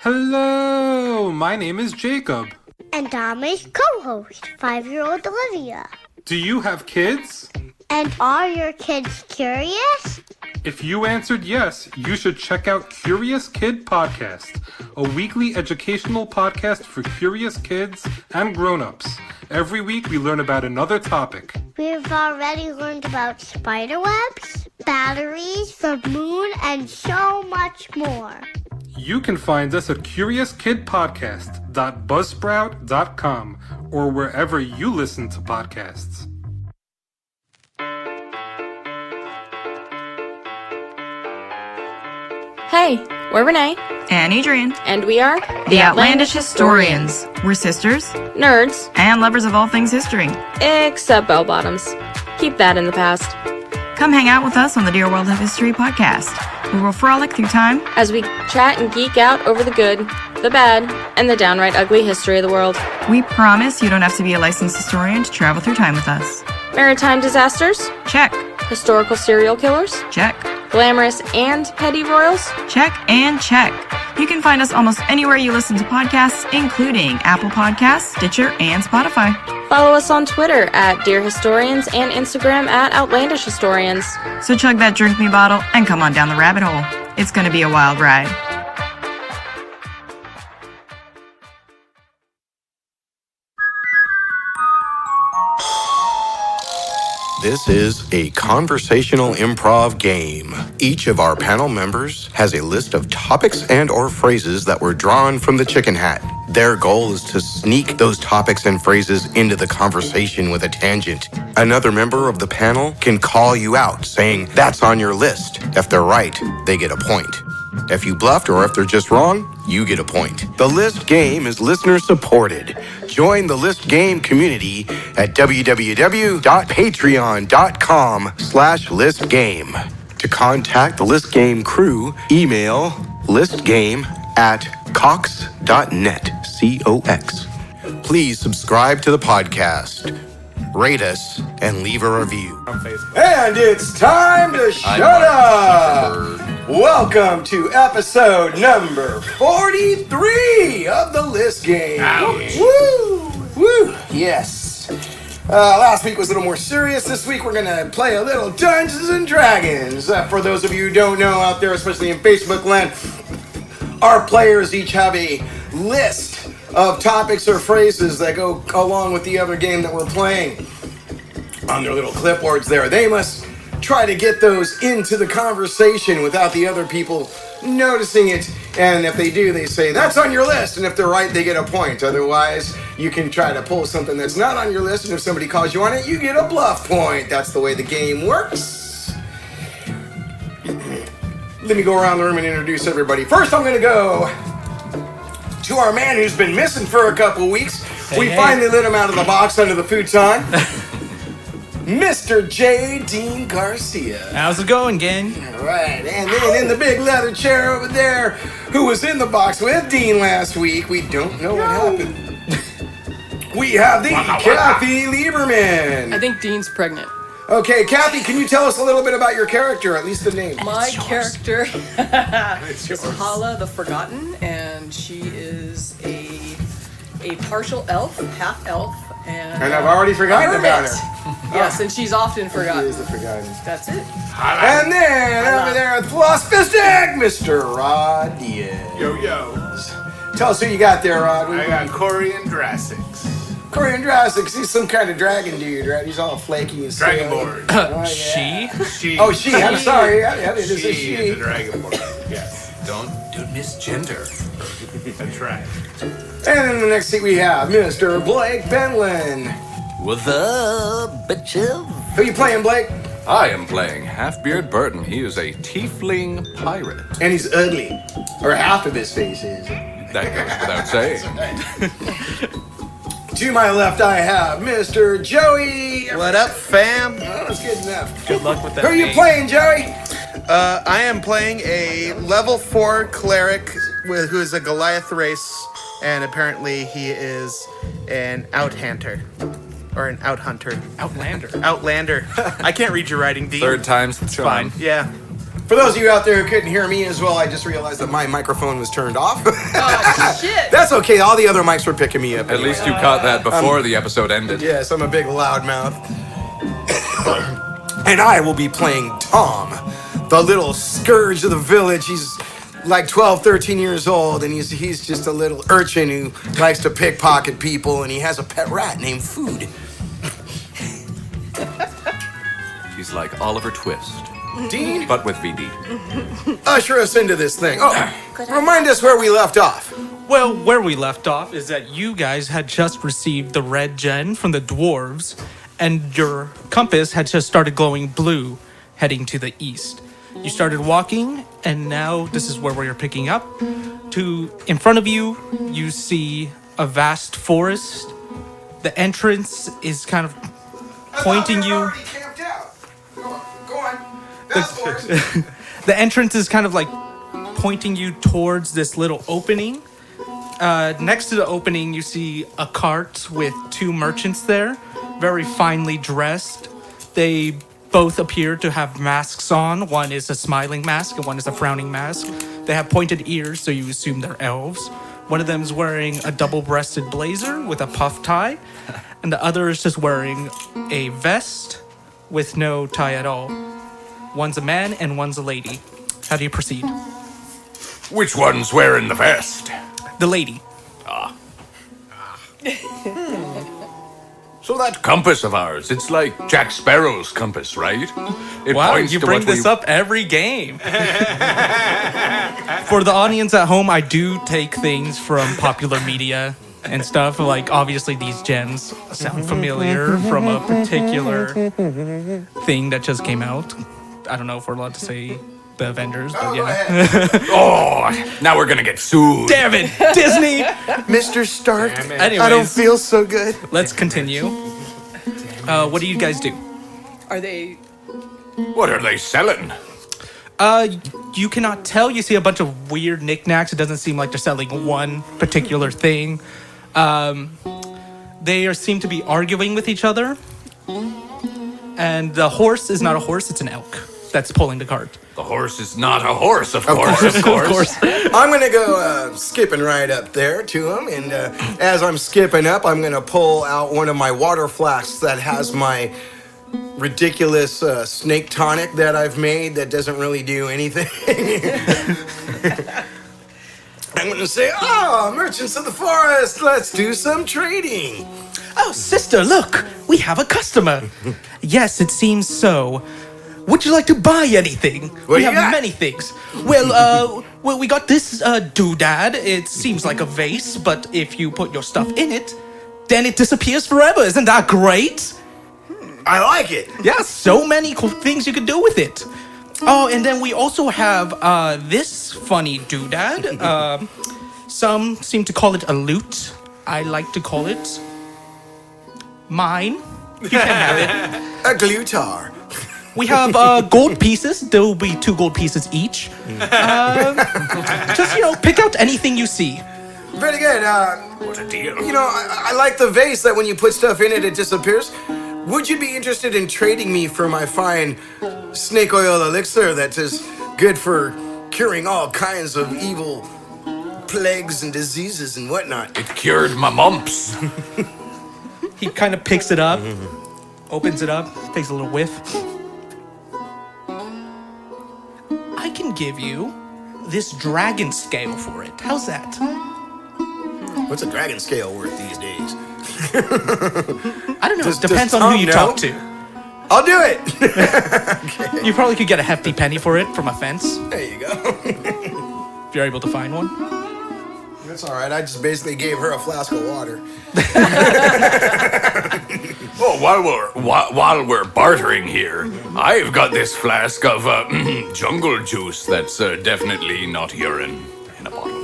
Hello, my name is Jacob. And I'm his co-host, 5-year-old Olivia. Do you have kids? And are your kids curious? If you answered yes, you should check out Curious Kid Podcast, a weekly educational podcast for curious kids and grown-ups. Every week we learn about another topic. We've already learned about spider webs, batteries, the moon, and so much more. You can find us at CuriousKidPodcast.buzzsprout.com or wherever you listen to podcasts. Hey, we're Renee. And Adrian. And we are The Outlandish Historians. We're sisters. Nerds. And lovers of all things history. Except bell bottoms. Keep that in the past. Come hang out with us on the Dear World of History podcast, where we'll frolic through time as we chat and geek out over the good, the bad, and the downright ugly history of the world. We promise you don't have to be a licensed historian to travel through time with us. Maritime disasters? Check. Historical serial killers? Check. Glamorous and petty royals? Check and check. You can find us almost anywhere you listen to podcasts, including Apple Podcasts, Stitcher, and Spotify. Follow us on Twitter at Dear Historians and Instagram at Outlandish Historians. So chug that drink me bottle and come on down the rabbit hole. It's going to be a wild ride. This is a conversational improv game. Each of our panel members has a list of topics and or phrases that were drawn from the chicken hat. Their goal is to sneak those topics and phrases into the conversation with a tangent. Another member of the panel can call you out, saying, "That's on your list." If they're right, they get a point. If you bluffed or if they're just wrong, you get a point. The List Game is listener supported. Join the List Game community at www.patreon.com/listgame. To contact the List Game crew, email listgame@cox.net, C-O-X. Please subscribe to the podcast, rate us, and leave a review. And it's time to shut up! Welcome to episode number 43 of the List Game. Woo! Woo! Yes. Last week was a little more serious. This week we're going to play a little Dungeons and Dragons. For those of you who don't know out there, especially in Facebook land, our players each have a list of topics or phrases that go along with the other game that we're playing on their little clipboards there. They must try to get those into the conversation without the other people noticing it. And if they do, they say, "That's on your list." And if they're right, they get a point. Otherwise, you can try to pull something that's not on your list. And if somebody calls you on it, you get a bluff point. That's the way the game works. Let me go around the room and introduce everybody. First, I'm going to go to our man who's been missing for a couple weeks. We finally let him out of the box under the futon. Mr. J. Dean Garcia. How's it going, gang? All right, and then in the big leather chair over there, who was in the box with Dean last week, we don't know what happened. We have the Kathy Lieberman. I think Dean's pregnant. Okay, Kathy, can you tell us a little bit about your character, at least the name? My character is Hala the Forgotten, and she is a partial elf, half elf, and I've already forgotten about her. Yes, and she's often forgotten. She is the forgotten. That's it. And then over there at the Philosophistic, Mr. Rod Diaz. Yo, yo. Tell us who you got there, Rod. I got Corian Drassix. Corian Drassix, he's some kind of dragon dude, right? He's all flaky and Dragonborn. Oh, yeah. She. Oh, she. I'm sorry. Yeah, it is a She she. is a Dragonborn. Yes. Don't misgender. That's right. And in the next seat we have Mr. Blake Benlin. What's up, bitches? Who you playing, Blake? I am playing Half-Beard Burton. He is a tiefling pirate. And he's ugly. Or half of his face is. That goes without saying. To my left, I have Mr. Joey. What up, fam? Oh, that's good enough. Good luck with that. Who are you playing, Joey? I am playing a level 4 cleric who is a Goliath race, and apparently he is an out-hunter. Or an out-hunter. Outlander. Outlander. I can't read your writing, Dean. Third time's the charm. Fine. Yeah. For those of you out there who couldn't hear me as well, I just realized that my microphone was turned off. Oh, shit. That's okay. All the other mics were picking me up. At least you caught that before the episode ended. Yes, I'm a big loudmouth. And I will be playing Tom, the little scourge of the village. He's like 12, 13 years old, and he's just a little urchin who likes to pickpocket people, and he has a pet rat named Food. He's like Oliver Twist, Dean, but with VD. usher us into this thing. Oh, remind us where we left off. Well, where we left off is that you guys had just received the red gem from the dwarves, and your compass had just started glowing blue, heading to the east. You started walking, and now this is where we are picking up. In front of you, you see a vast forest. The entrance is kind of pointing you. The entrance is kind of like pointing you towards this little opening. Next to the opening, you see a cart with two merchants there, very finely dressed. They both appear to have masks on. One is a smiling mask and one is a frowning mask. They have pointed ears, so you assume they're elves. One of them is wearing a double-breasted blazer with a puff tie, and the other is just wearing a vest with no tie at all. One's a man and one's a lady. How do you proceed? Which one's wearing the vest? The lady. So that compass of ours, it's like Jack Sparrow's compass, right? It Wow, points you to bring what this up every game. For the audience at home, I do take things from popular media and stuff. Like, obviously, these gems sound familiar from a particular thing that just came out. I don't know if we're allowed to say the Avengers, but yeah. Oh, now we're gonna get sued. Damn it, Disney! Mr. Stark, Anyways, I don't feel so good. let's continue. What do you guys do? Are they... What are they selling? You cannot tell. You see a bunch of weird knickknacks. It doesn't seem like they're selling one particular thing. They seem to be arguing with each other. And the horse is not a horse, it's an elk that's pulling the cart. The horse is not a horse, of course. Of course. I'm going to go skipping right up there to him, and as I'm skipping up, I'm going to pull out one of my water flasks that has my ridiculous snake tonic that I've made that doesn't really do anything. I'm going to say, merchants of the forest, let's do some trading. Oh, sister, look, we have a customer. Yes, it seems so. Would you like to buy anything? We have many things. Well, we got this doodad. It seems like a vase, but if you put your stuff in it, then it disappears forever. Isn't that great? I like it. Yeah, so many cool things you can do with it. Oh, and then we also have this funny doodad. Some seem to call it a lute. I like to call it mine. You can have it. A glutar. We have gold pieces. There will be 2 gold pieces each. Just, pick out anything you see. Pretty good. What a deal. I like the vase that when you put stuff in it, it disappears. Would you be interested in trading me for my fine snake oil elixir that is good for curing all kinds of evil plagues and diseases and whatnot? It cured my mumps. He kind of picks it up, opens it up, takes a little whiff. I can give you this dragon scale for it. How's that? What's a dragon scale worth these days? I don't know. It depends on who you talk to. I'll do it. Okay. You probably could get a hefty penny for it from a fence. There you go. If you're able to find one. That's all right. I just basically gave her a flask of water. Oh, while we're bartering here, I've got this flask of jungle juice that's definitely not urine in a bottle.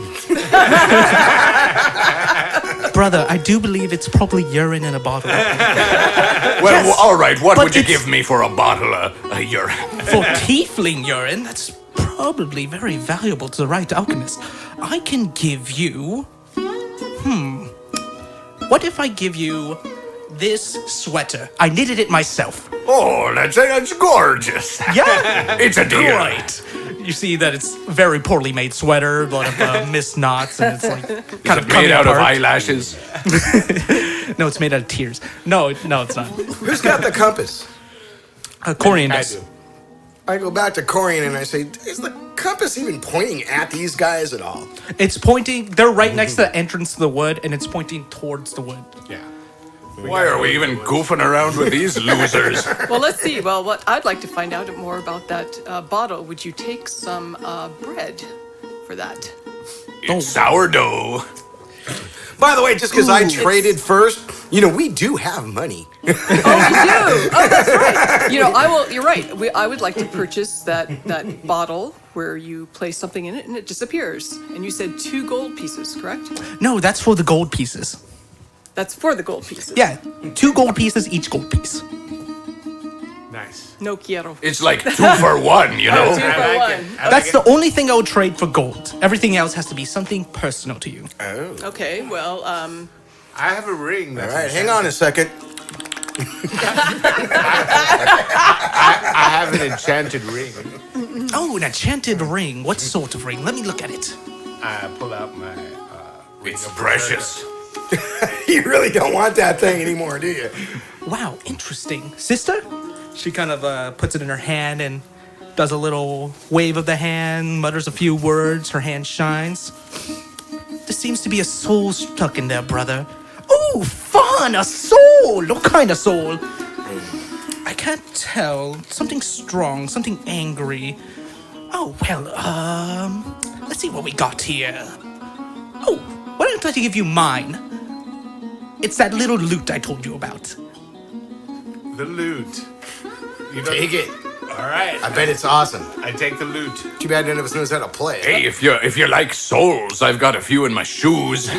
Brother, I do believe it's probably urine in a bottle. Well, Yes, all right. What but would you it's- give me for a bottle of urine? For tiefling urine, that's probably very valuable to the right alchemist. I can give you... What if I give you this sweater. I knitted it myself. Oh, that's gorgeous. Yeah. It's a deal. Right. You see that it's a very poorly made sweater, a lot of missed knots, and it's like kind of made out apart. of eyelashes. No, it's made out of tears. No, it's not. Who's got the compass? Corian does. I go back to Corian and I say, is the compass even pointing at these guys at all? It's pointing. They're right next to the entrance to the wood, and it's pointing towards the wood. Yeah. Why are we even goofing around with these losers? Well, let's see. Well, what I'd like to find out more about that bottle. Would you take some bread for that? It's sourdough. By the way, just because I traded first, we do have money. Oh, we do. Oh, that's right. You're right. I would like to purchase that bottle where you place something in it and it disappears. And you said 2 gold pieces, correct? No, that's for the gold pieces. That's for the gold pieces. Yeah, 2 gold pieces, each gold piece. Nice. No quiero. It's like 2 for 1, you know? 2 for 1. That's the only thing I would trade for gold. Everything else has to be something personal to you. Oh. Okay, well, I have a ring. All right, hang on a second. I have an enchanted ring. Oh, an enchanted ring. What sort of ring? Let me look at it. I pull out my ring. It's precious. You really don't want that thing anymore, do you? Wow, interesting. Sister? She kind of puts it in her hand and does a little wave of the hand, mutters a few words, her hand shines. There seems to be a soul stuck in there, brother. Oh, fun! A soul! What kind of soul? I can't tell. Something strong, something angry. Oh, well, let's see what we got here. Oh, why don't I give you mine? It's that little loot I told you about. The loot. You don't Take it. All right. I bet it's awesome. I take the loot. Too bad none of us knows how to play. Hey, if you like souls, I've got a few in my shoes. He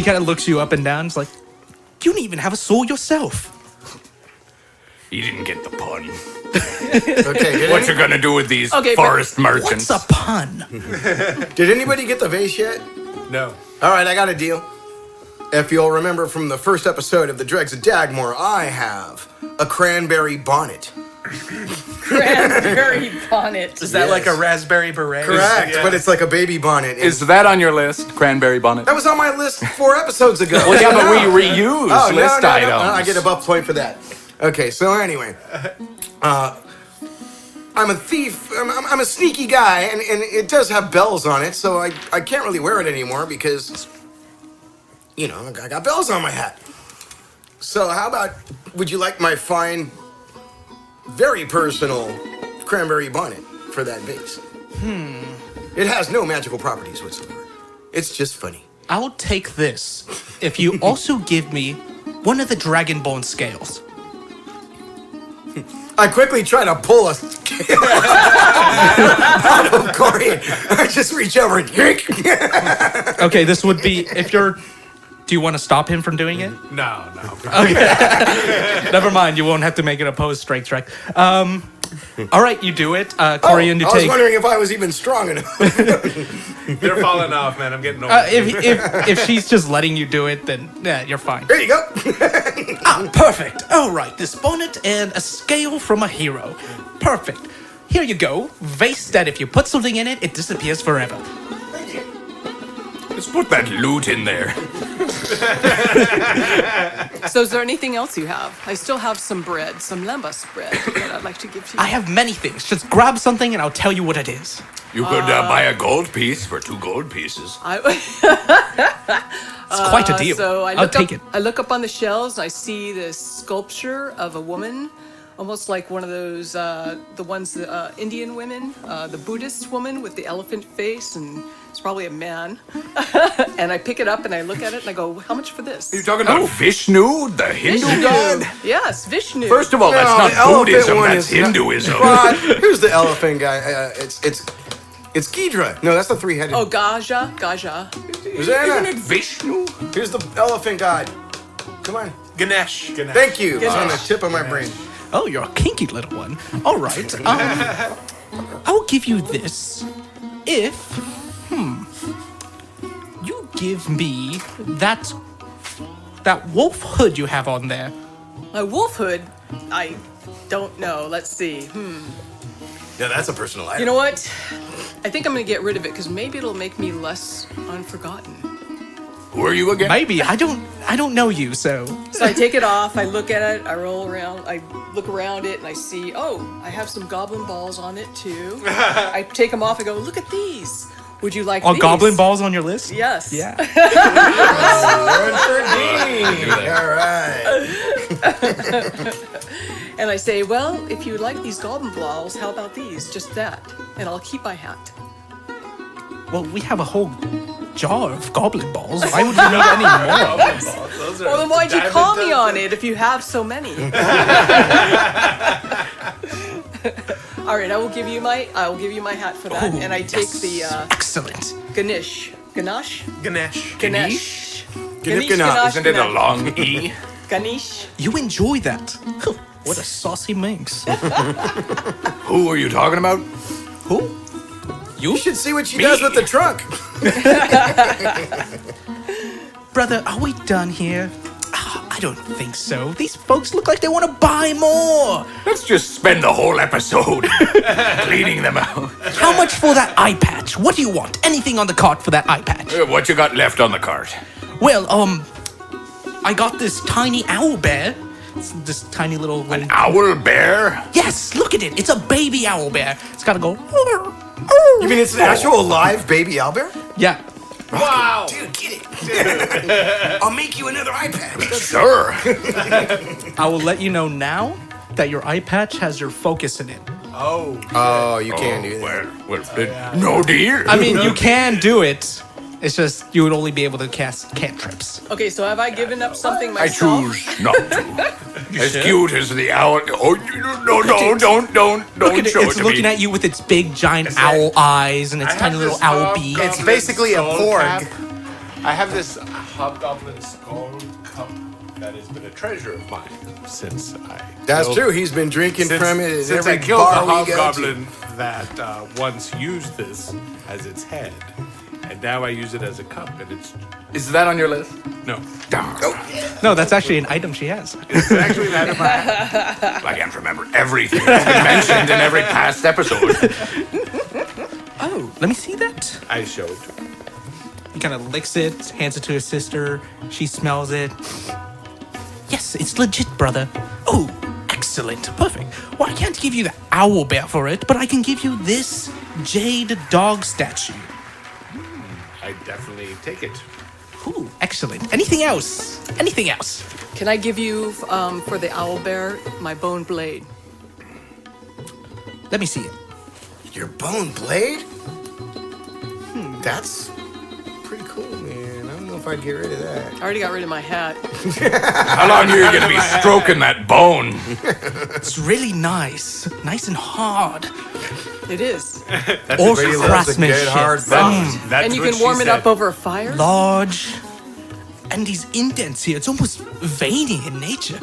kind of looks you up and down. He's like, you don't even have a soul yourself. He didn't get the pun. Okay. What you gonna do with these Okay, forest merchants? What's a pun? Did anybody get the vase yet? No. All right, I got a deal. If you'll remember from the first episode of The Dregs of Dagmore, I have a cranberry bonnet. cranberry bonnet. Is that like a raspberry beret? Correct, but it's like a baby bonnet. Is that on your list, cranberry bonnet? That was on my list 4 episodes ago. Well, yeah, but we reuse Oh, list no, items. I get a buff point for that. Okay, so anyway, I'm a thief. I'm a sneaky guy, and it does have bells on it, so I can't really wear it anymore because, I got bells on my hat. So how about, would you like my fine, very personal cranberry bonnet for that vase? It has no magical properties whatsoever. It's just funny. I'll take this if you also give me one of the dragonbone scales. I quickly try to pull a scale off of Corian. I just reach over and yank. Okay, this would be if you're. Do you want to stop him from doing it? No. Okay. Never mind. You won't have to make an opposed strength check. All right, you do it. Corian, you I was take. wondering if I was even strong enough. They're falling off, man. I'm getting old. If she's just letting you do it, then yeah, you're fine. There you go. Perfect. All right, this bonnet and a scale from a hero. Perfect. Here you go. Vase that if you put something in it, it disappears forever. Let's put that loot in there. So is there anything else you have? I still have some bread, some lembas bread that I'd like to give to you. I have many things. Just grab something and I'll tell you what it is. You could buy a gold piece for 2 gold pieces. It's quite a deal. So I'll take it. I look up on the shelves and I see this sculpture of a woman, almost like one of those, the ones, Indian women, the Buddhist woman with the elephant face, and it's probably a man. And I pick it up and I look at it and I go, how much for this? Are you talking about Vishnu, the Hindu god? Yes, Vishnu. First of all, that's No, the not elephant Buddhism, one that's is not- Hinduism. Rod, who's the elephant guy? It's Ghidra. No, that's the 3-headed. Oh, Gaja. Isn't it Vishnu? Here's the elephant god. Come on. Ganesh. Thank you. It's on the tip of my brain. Oh, you're a kinky little one. All right. I'll give you this if, you give me that that wolf hood you have on there? A wolf hood? I don't know. Let's see. Yeah, that's a personal item. You know what? I think I'm gonna get rid of it because maybe it'll make me less unforgotten. Who are you again? Maybe. I don't know you, so. So I take it off, I look at it, I roll around, I look around it, and I see, oh, I have some goblin balls on it too. I take them off, I go, look at these. Would you like Are these? goblin balls on your list? Yes. Yeah. All right. And I say, well, if you like these goblin balls, how about these? Just that. And I'll keep my hat. Well, we have a whole jar of goblin balls. Why would you need any more? Well, then why'd you call me on it if you have so many? All right, I will give you my hat for that, and I take the excellent Ganesh. Ganesh? Ganesh. Ganesh. Isn't it a long E? Ganesh. You enjoy that? What a saucy minx. Who are you talking about? Who? You should see what she does with the trunk. Brother, are we done here? I don't think so. These folks look like they want to buy more. Let's just spend the whole episode cleaning them out. How much for that eye patch? What do you want? Anything on the cart for that eye patch? What you got left on the cart? Well, I got this tiny owl bear. It's this tiny little... An owl bear? Yes, look at it. It's a baby owl bear. It's got to go... You mean it's an actual live baby owlbear? Yeah. Wow. Dude, get it. I'll make you another eye patch. Sure. I will let you know now that your eye patch has your focus in it. Oh, you can do that. No dear. I mean, you can do it. It's just you would only be able to cast cantrips. Okay, so have I given up something I myself? choose not to. As cute as the owl. Oh, no, don't Look at it. show it It's to looking me. at you with its big, giant owl eyes and its tiny little owl beak. It's basically a porg. I have this hobgoblin skull cup that has been a treasure of mine since I. That's true. He's been drinking from it at Since I every killed the bar we go to. hobgoblin that once used this as its head, and now I use it as a cup, and it's Is that on your list? no. No, that's actually an item she has. It's actually that in my hat. I can't remember everything that's been mentioned in every past episode. Oh, let me see that. I showed. He kind of licks it, hands it to his sister. She smells it. Yes, it's legit, brother. Oh, excellent. Perfect. Well, I can't give you the owl bear for it, but I can give you this jade dog statue. I definitely take it. Ooh, excellent. Anything else? Anything else? Can I give you, for the owl bear, my bone blade? Let me see it. Your bone blade? That's pretty cool, man. I don't know if I'd get rid of that. I already got rid of my hat. How long are you going to be stroking that bone? It's really nice. Nice and hard. It is. Or Brady loves a craftsmanship. good hard bone. That's And you what can she warm it said. up over a fire? Large. And these indents here, it's almost veiny in nature.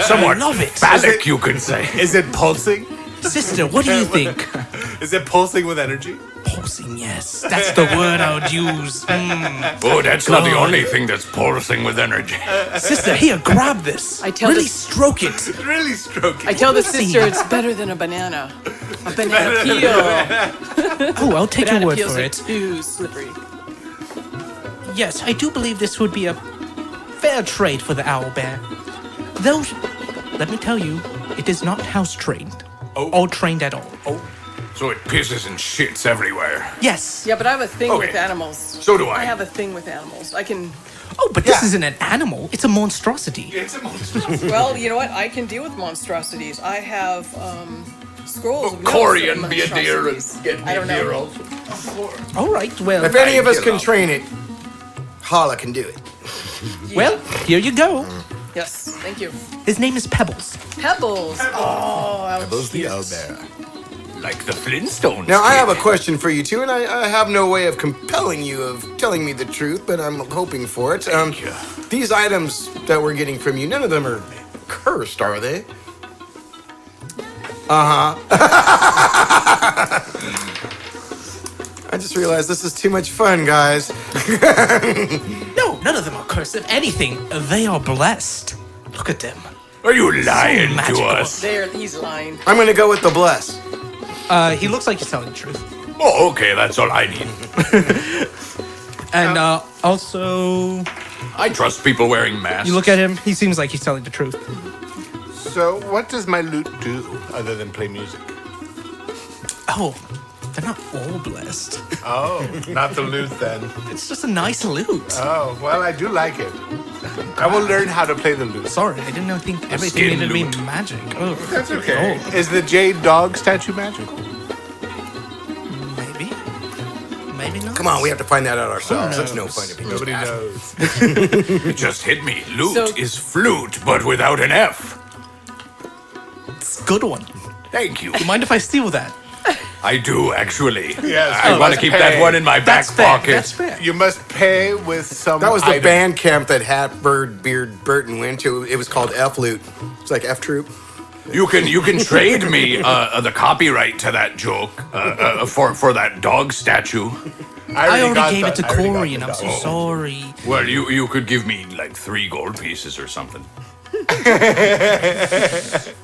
Somewhat love it. phallic, you can say. Is it pulsing? Sister, what do you think? Is it pulsing with energy? Pulsing, yes. That's the word I would use. Oh, that's not the only thing that's pulsing with energy. Sister, here, grab this. I tell really this- stroke it. Really stroking. I tell the See. sister it's better than a banana. A banana peel. Oh, I'll take your Banana word peels for are it. too slippery. Yes, I do believe this would be a fair trade for the owl bear. Though, let me tell you, it is not house trained. Or trained at all. So it pisses and shits everywhere. Yes. Yeah, but I have a thing Okay. with animals. So do I. I have a thing with animals. I can. Oh, but this isn't an animal. It's a monstrosity. It's a monster. Well, you know what? I can deal with monstrosities. I have scrolls of notes Corey of and be a deer and monstrosities. get me I a don't know. deer also. All right, well. If any of us Get can up. train it, Hala can do it. Well, here you go. Yes, thank you. His name is Pebbles. Pebbles. Oh, how cute. Like the Flintstones. Now, I have a kid. question for you, too, and I have no way of compelling you of telling me the truth, but I'm hoping for it. These items that we're getting from you, none of them are cursed, are they? I I just realized this is too much fun, guys. No, none of them are cursed. If anything, they are blessed. Look at them. Are you lying to magical. us? He's lying. I'm gonna go with the bless. He looks like he's telling the truth. Oh, okay, that's all I need. And also, I trust people wearing masks. you look at him, he seems like he's telling the truth. So, what does my lute do other than play music? Oh, they're not all blessed. Oh, not the lute then. It's just a nice lute. Oh, well, I do like it. I will learn how to play the lute. Sorry, I didn't think everything skin needed to be lute. magic. Oh, That's okay. Oh, Is the jade dog statue magical? maybe. Maybe not. Come on, we have to find that out ourselves. Who That's no knows? fun to be Nobody just knows. It just hit me. Lute So- is flute, but without an F. It's a good one. Thank you. You mind if I steal that? I do, actually. Yes, I you want to must keep pay. that one in my back That's fair. pocket. That's fair. You must pay with some. That was the item. band camp that Hatbird, Beard, Burton went to. It was called F Loot. It's like F Troop. You can trade me the copyright to that joke for that dog statue. I already got gave the- it to I already got Corey, the and I'm so dog. sorry. Well, you could give me like 3 gold pieces or something.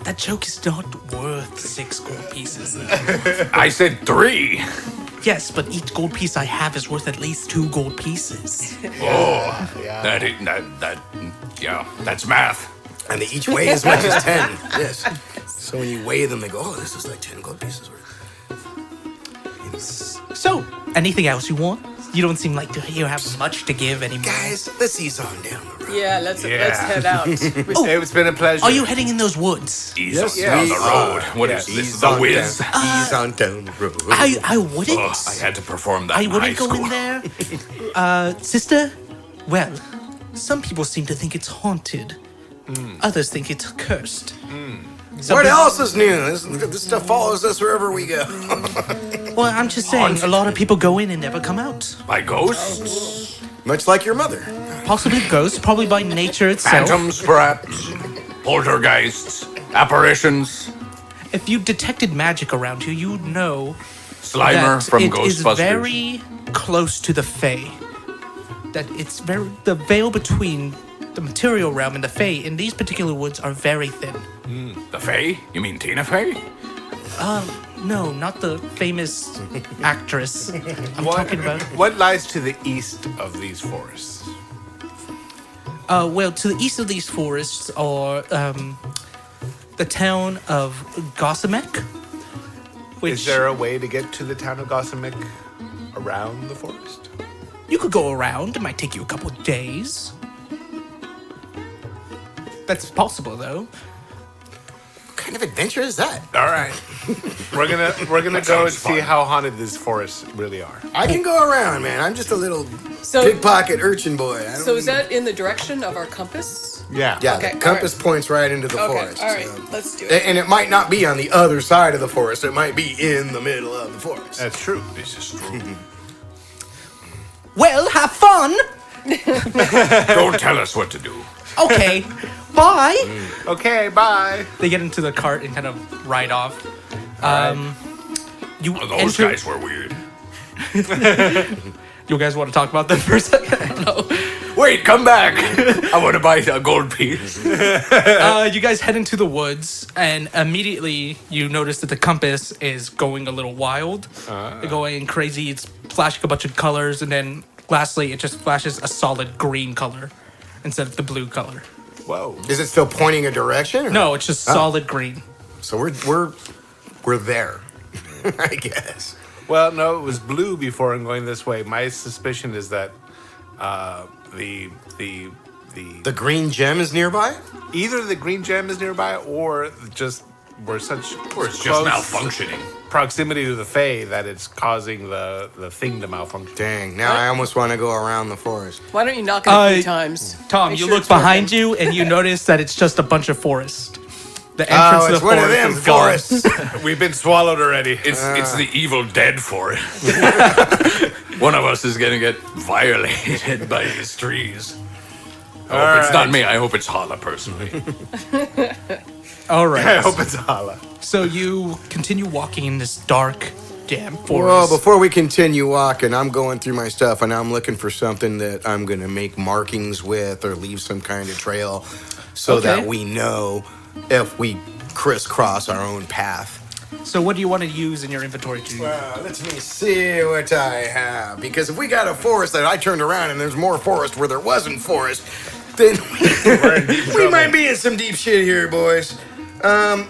That joke is not worth 6 gold pieces. I said 3. Yes, but each gold piece I have is worth at least 2 gold pieces. Oh, Yeah. that's math. And they each weigh as much as 10. Yes. So when you weigh them, they go, oh, this is like 10 gold pieces worth. So, anything else you want? You don't seem like you have much to give anymore. Guys, let's ease on down the road. Yeah, let's Yeah. head out. It's been a pleasure. Are you heading in those woods? Ease Yes, on down we the road. What is Yes. this? Ease The on Wiz? down. Ease on down the road. I wouldn't. Oh, I had to perform that I in high wouldn't go school. in there. Sister? Well, some people seem to think it's haunted. Others think it's cursed. Some What people- else is new? This stuff follows us wherever we go. Well, I'm just saying, a lot of people go in and never come out. By ghosts? Much like your mother. Possibly ghosts, probably by nature itself. Phantoms, perhaps? Poltergeists? Apparitions? If you detected magic around you, you'd know Slimer that from it is Ghostbusters? very close to the Fae. That it's very the veil between the material realm and the Fae in these particular woods are very thin. The Fae? You mean Tina Fey? No, not the famous actress. I'm talking about. What lies to the east of these forests? Well, to the east of these forests are the town of Gossamek. Which Is there a way to get to the town of Gossamek around the forest? you could go around. It might take you a couple of days. That's possible, though. What kind of adventure is that? All right, we're gonna That go and sounds see fun. how haunted these forests really are. I can go around, man. I'm just a little So, pickpocket urchin boy. I don't so is that in the direction of our compass? Yeah. Yeah, Okay, the compass points right into the Okay, forest. all right, so- let's do it. And it might not be on the other side of the forest. It might be in the middle of the forest. That's true. This is true. Well, have fun. Don't tell us what to do. Okay, bye. Okay, bye. They get into the cart and kind of ride off. You Those enter. guys were weird. You guys want to talk about them for a second? No. Wait, come back. I want to buy a gold piece. You guys head into the woods, and immediately you notice that the compass is going a little wild. They're going crazy. It's flashing a bunch of colors, and then lastly, it just flashes a solid green color instead of the blue color. Whoa. Is it still pointing a direction? or- No, it's just solid green. So we're there, I guess. Well, no, it was blue before and going this way. My suspicion is that the The green gem is nearby. either the green gem is nearby or just we're such Or it's just close malfunctioning. proximity to the Fae that it's causing the thing to malfunction. Dang! Now I almost want to go around the forest. Why don't you knock it a few times? Tom, Make you sure look it's working. behind you, and you notice that it's just a bunch of forest. The entrance Oh, to it's the one of forest them is gone. forests. We've been swallowed already. It's the Evil Dead for it. One of us is gonna get violated by these trees. I hope it's not me. I hope it's Hala personally. All right. I hope it's Hala. So you continue walking in this dark damn forest. Well, before we continue walking, I'm going through my stuff and I'm looking for something that I'm going to make markings with or leave some kind of trail so that we know if we crisscross our own path. So what do you want to use in your inventory to Well, let me see what I have. Because if we got a forest that I turned around and there's more forest where there wasn't forest, then we might be in some deep shit here, boys. I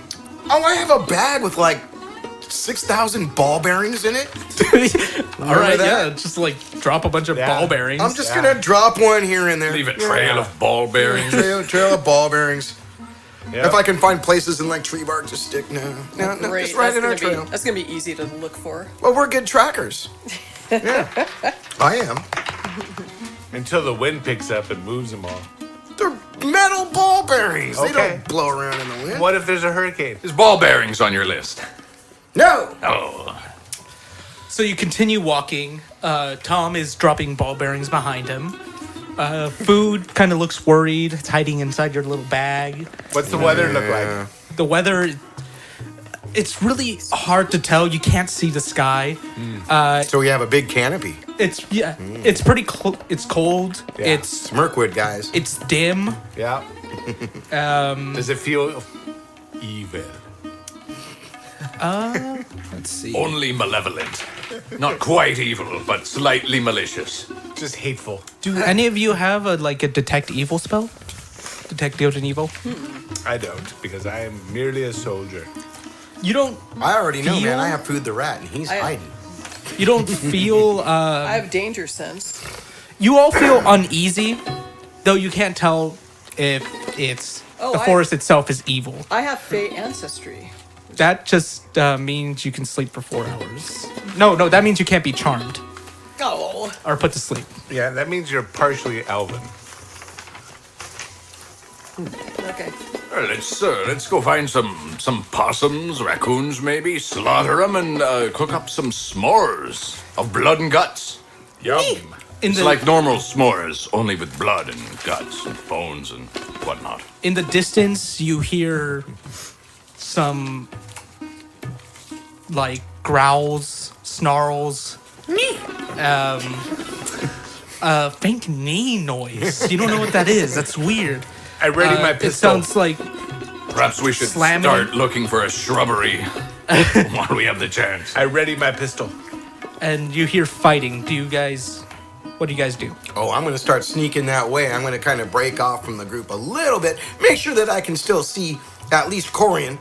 have a bag with like 6,000 ball bearings in it. All right, yeah, just like drop a bunch of ball bearings. I'm just gonna drop one here and there. Leave a trail of ball bearings. Trail of ball bearings. Yep. If I can find places in like tree bark to stick, no, Great. just right in our trail. That's gonna be easy to look for. Well, we're good trackers. Yeah, I am. Until the wind picks up and moves them all. They're metal ball bearings. They Okay. don't blow around in the wind. What if there's a hurricane? Is ball bearings on your list? No. Oh. So you continue walking. Tom is dropping ball bearings behind him. Food kind of looks worried. It's hiding inside your little bag. What's the weather look like? The weather, it's really hard to tell. You can't see the sky. So we have a big canopy. It's it's pretty it's cold. Yeah. It's Mirkwood, guys. it's dim. Yeah. Does it feel evil? Let's see. Only malevolent. Not quite evil, but slightly malicious. Just hateful. Do any of you have a detect evil spell? Detect good and evil? I don't, because I am merely a soldier. You don't I already know, feel- man. I have Food the Rat, and he's hiding. you don't feel I have danger sense. you all feel uneasy, though you can't tell if it's Oh, the forest itself is evil. I have Fey ancestry. That just means you can sleep for 4 hours. No, that means you can't be charmed Oh. or put to sleep. Yeah, that means you're partially elven. Okay. Well, let's go find some possums, raccoons, maybe, slaughter them, and cook up some s'mores of blood and guts. Yum. It's like normal s'mores, only with blood and guts and bones and whatnot. In the distance, you hear some growls, snarls, faint neigh noise. You don't know what that is. That's weird. I ready my It pistol. sounds like Perhaps we should Slamming. start looking for a shrubbery while we have the chance. I ready my pistol. and you hear fighting. What do you guys do? Oh, I'm going to start sneaking that way. I'm going to kind of break off from the group a little bit. Make sure that I can still see at least Corian.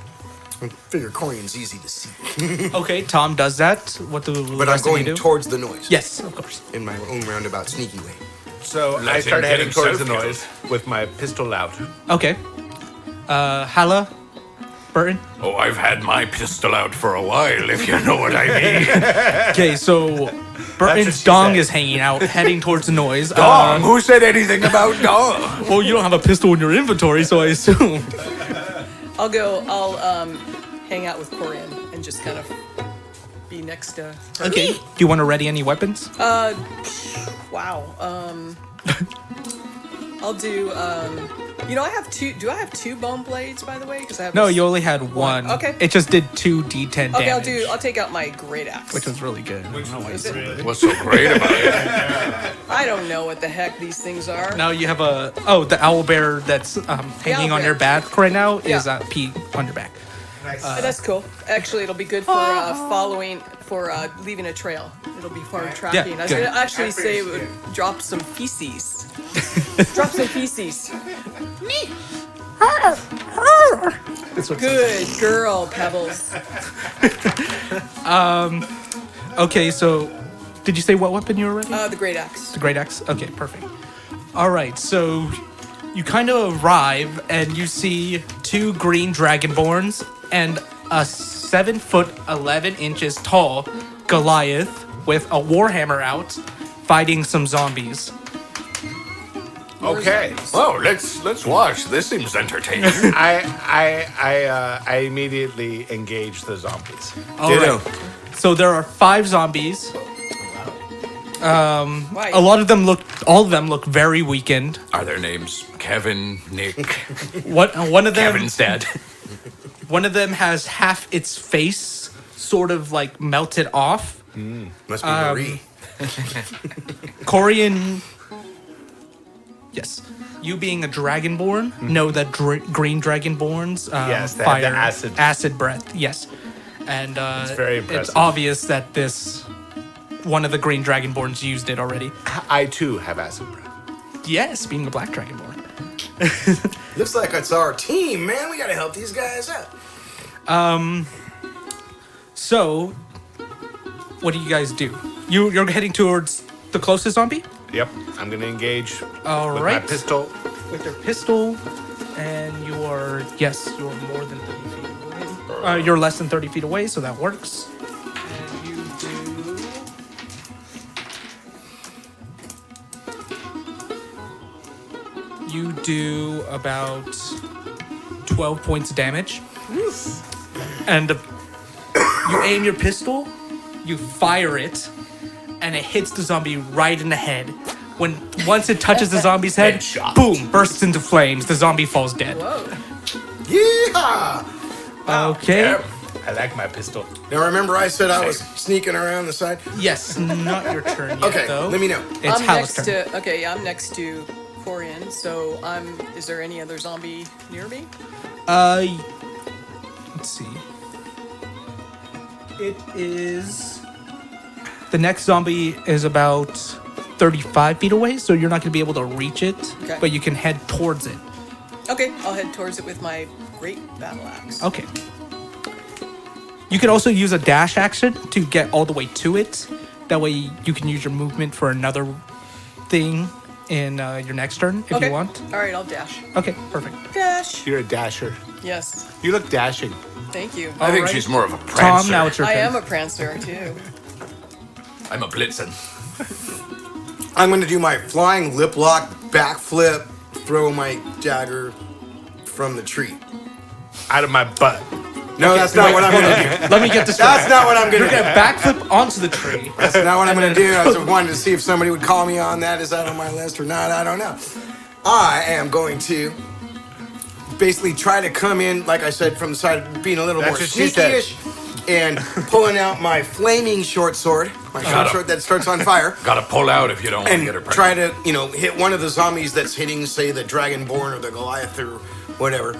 I figure Corian's easy to see. Okay, Tom does that. What do But I'm rest of you going do? towards the noise. Yes, of course. In my own roundabout sneaky way. So Let I him start get heading towards the himself noise with my pistol out. Okay. Hala, Burton. Oh, I've had my pistol out for a while, if you know what I mean. Okay, so Burton's she dong said. is hanging out, heading towards the noise. Dong? Who said anything about dong? Well, you don't have a pistol in your inventory, so I assume. I'll hang out with Corian and just kind of be next to her. Okay. Do you want to ready any weapons? Wow. I'll do. I have two. Do I have two bone blades, by the way? Because I have. No, this- you only had one. Okay. It just did 2d10 Okay, damage. I'll take out my great axe. Which was really good. Is it? What's so great about it? I don't know what the heck these things are. Now you have the owl bear that's hanging on bear. your back right now is Yeah. Pete on your back. That's cool. Actually, it'll be good for leaving a trail. It'll be for tracking. I was good. gonna actually say it would drop some feces. Drop some feces. That's what Good girl, Pebbles. Okay, so did you say what weapon you were ready? The great axe. The great axe? Okay, perfect. All right, so you kind of arrive and you see two green dragonborns and a 7'11" tall Goliath with a warhammer out fighting some zombies. Okay. Oh, let's watch. This seems entertaining. I immediately engage the zombies. All right. So there are 5 zombies. Right. All of them look very weakened. Are their names Kevin, Nick, One of them Kevin's dad? One of them has half its face sort of like melted off. Must be Marie. Corian, yes. You being a dragonborn, know that green dragonborns Yes, they fire have the acid. breath. Yes, and It's very impressive. It's obvious that this one of the green dragonborns used it already. I too have acid breath. Yes, being a black dragonborn. Looks like it's our team, man. We gotta help these guys out. So, what do you guys do? You're heading towards the closest zombie? Yep, I'm gonna engage All with right. my pistol. With your pistol, and you are more than 30 feet away. You're less than 30 feet away, so that works. And you do about 12 points of damage. And you aim your pistol, you fire it, and it hits the zombie right in the head. Once it touches the zombie's head, Headshot. boom, bursts into flames. The zombie falls dead. Whoa. Yeehaw! Okay. Yep, I like my pistol. Now remember I said I was sneaking around the side? Yes, not your turn yet, Okay, though. let me know. It's I'm Hal's next turn. I'm next to Corian, so is there any other zombie near me? Let's see. It is... The next zombie is about 35 feet away, so you're not going to be able to reach it, Okay. but you can head towards it. Okay, I'll head towards it with my great battle axe. Okay. You can also use a dash action to get all the way to it. That way you can use your movement for another thing in your next turn if Okay. you want. All right, I'll dash. Okay, perfect. Dash. You're a dasher. Yes, You look dashing. thank you. I think Alright. she's more of a prancer. Tom, now it's your I turn. am a prancer too. I'm a blitzen. I'm gonna do my flying lip lock backflip, throw my dagger from the tree. Out of my butt. No, that's not what I'm gonna do. Let me get this That's right. not what I'm gonna You're do. gonna backflip onto the tree. That's not what I'm gonna do. I was wanting to see if somebody would call me on that. Is that on my list or not? I don't know. I am going to basically try to come in, like I said, from the side, being a little That's more what she said. sneaky-ish, and pulling out my flaming short sword, my short sword that starts on fire. Gotta pull out if you don't want to And get her pregnant. try to, hit one of the zombies that's hitting, say, the Dragonborn or the Goliath or whatever,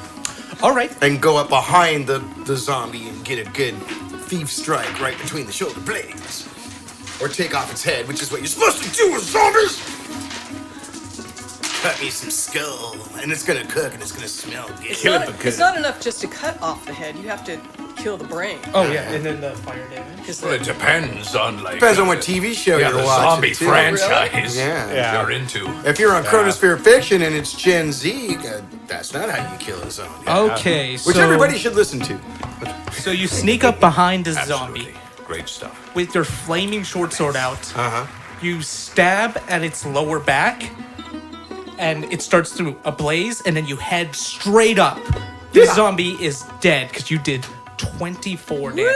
All right. and go up behind the zombie and get a good thief strike right between the shoulder blades. Or take off its head, which is what you're supposed to do with zombies! Cut me some skull, and it's gonna cook and it's gonna smell good. It's not enough just to cut off the head. You have to kill the brain. Oh, yeah, and then the fire damage. Well, it depends on Depends on what TV show yeah, you're the watching. zombie too. franchise Yeah. you're into. If you're on Chronosphere Fiction and it's Gen Z, that's not how you kill a zombie. Okay, Which so... everybody should listen to. So you sneak up behind the zombie Absolutely. Great stuff. with your flaming short sword out. Uh-huh. You stab at its lower back, and it starts to ablaze, and then you head straight up. The zombie is dead because you did 24 damage.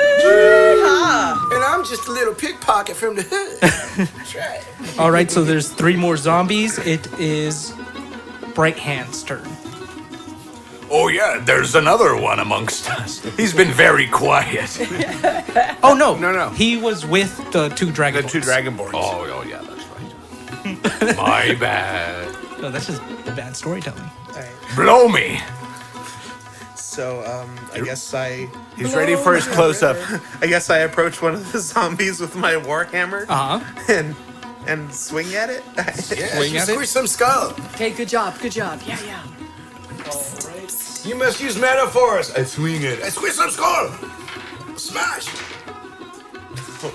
And I'm just a little pickpocket from the hood. That's right. All right, so there's 3 more zombies. It is Bright Hand's turn. Oh yeah, there's another one amongst us. He's been very quiet. Oh, no. No. He was with the 2 The dragons. two dragonborns. Oh yeah, that's right. My bad. No, that's just bad storytelling. Blow me. So, I guess He's ready for his close-up. I guess I approach one of the zombies with my warhammer Uh-huh. and swing at it. Yeah, Swing you at it? squish some skull. Okay, good job. Good job. Yeah. You must use metaphors. I swing it. I squish some skull. Smash.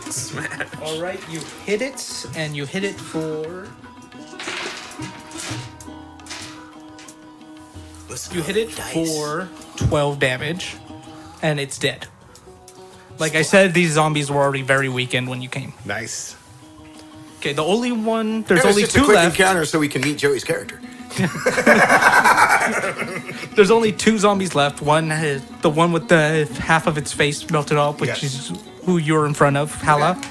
Smash. All right, you hit it, and you hit it for... You hit it for 12 damage, and it's dead. Like I said, these zombies were already very weakened when you came. Nice. Okay, the only one... There's It was only just 2 a quick left. encounter so we can meet Joey's character. There's only 2 zombies left. One, the one with the half of its face melted off, which Yes. is who you're in front of, Hala.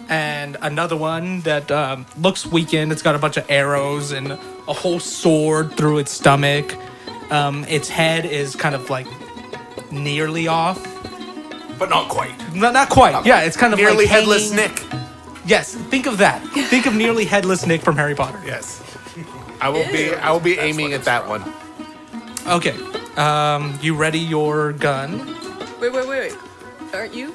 And another one that looks weakened. It's got a bunch of arrows and a whole sword through its stomach. Its head is kind of like nearly off. But not quite. Not quite. Yeah, it's kind of Nearly like headless hanging- Nick. Yes, think of that. Think of nearly headless Nick from Harry Potter. Yes. I will be aiming at that one. Okay. You ready your gun? Wait. Aren't you?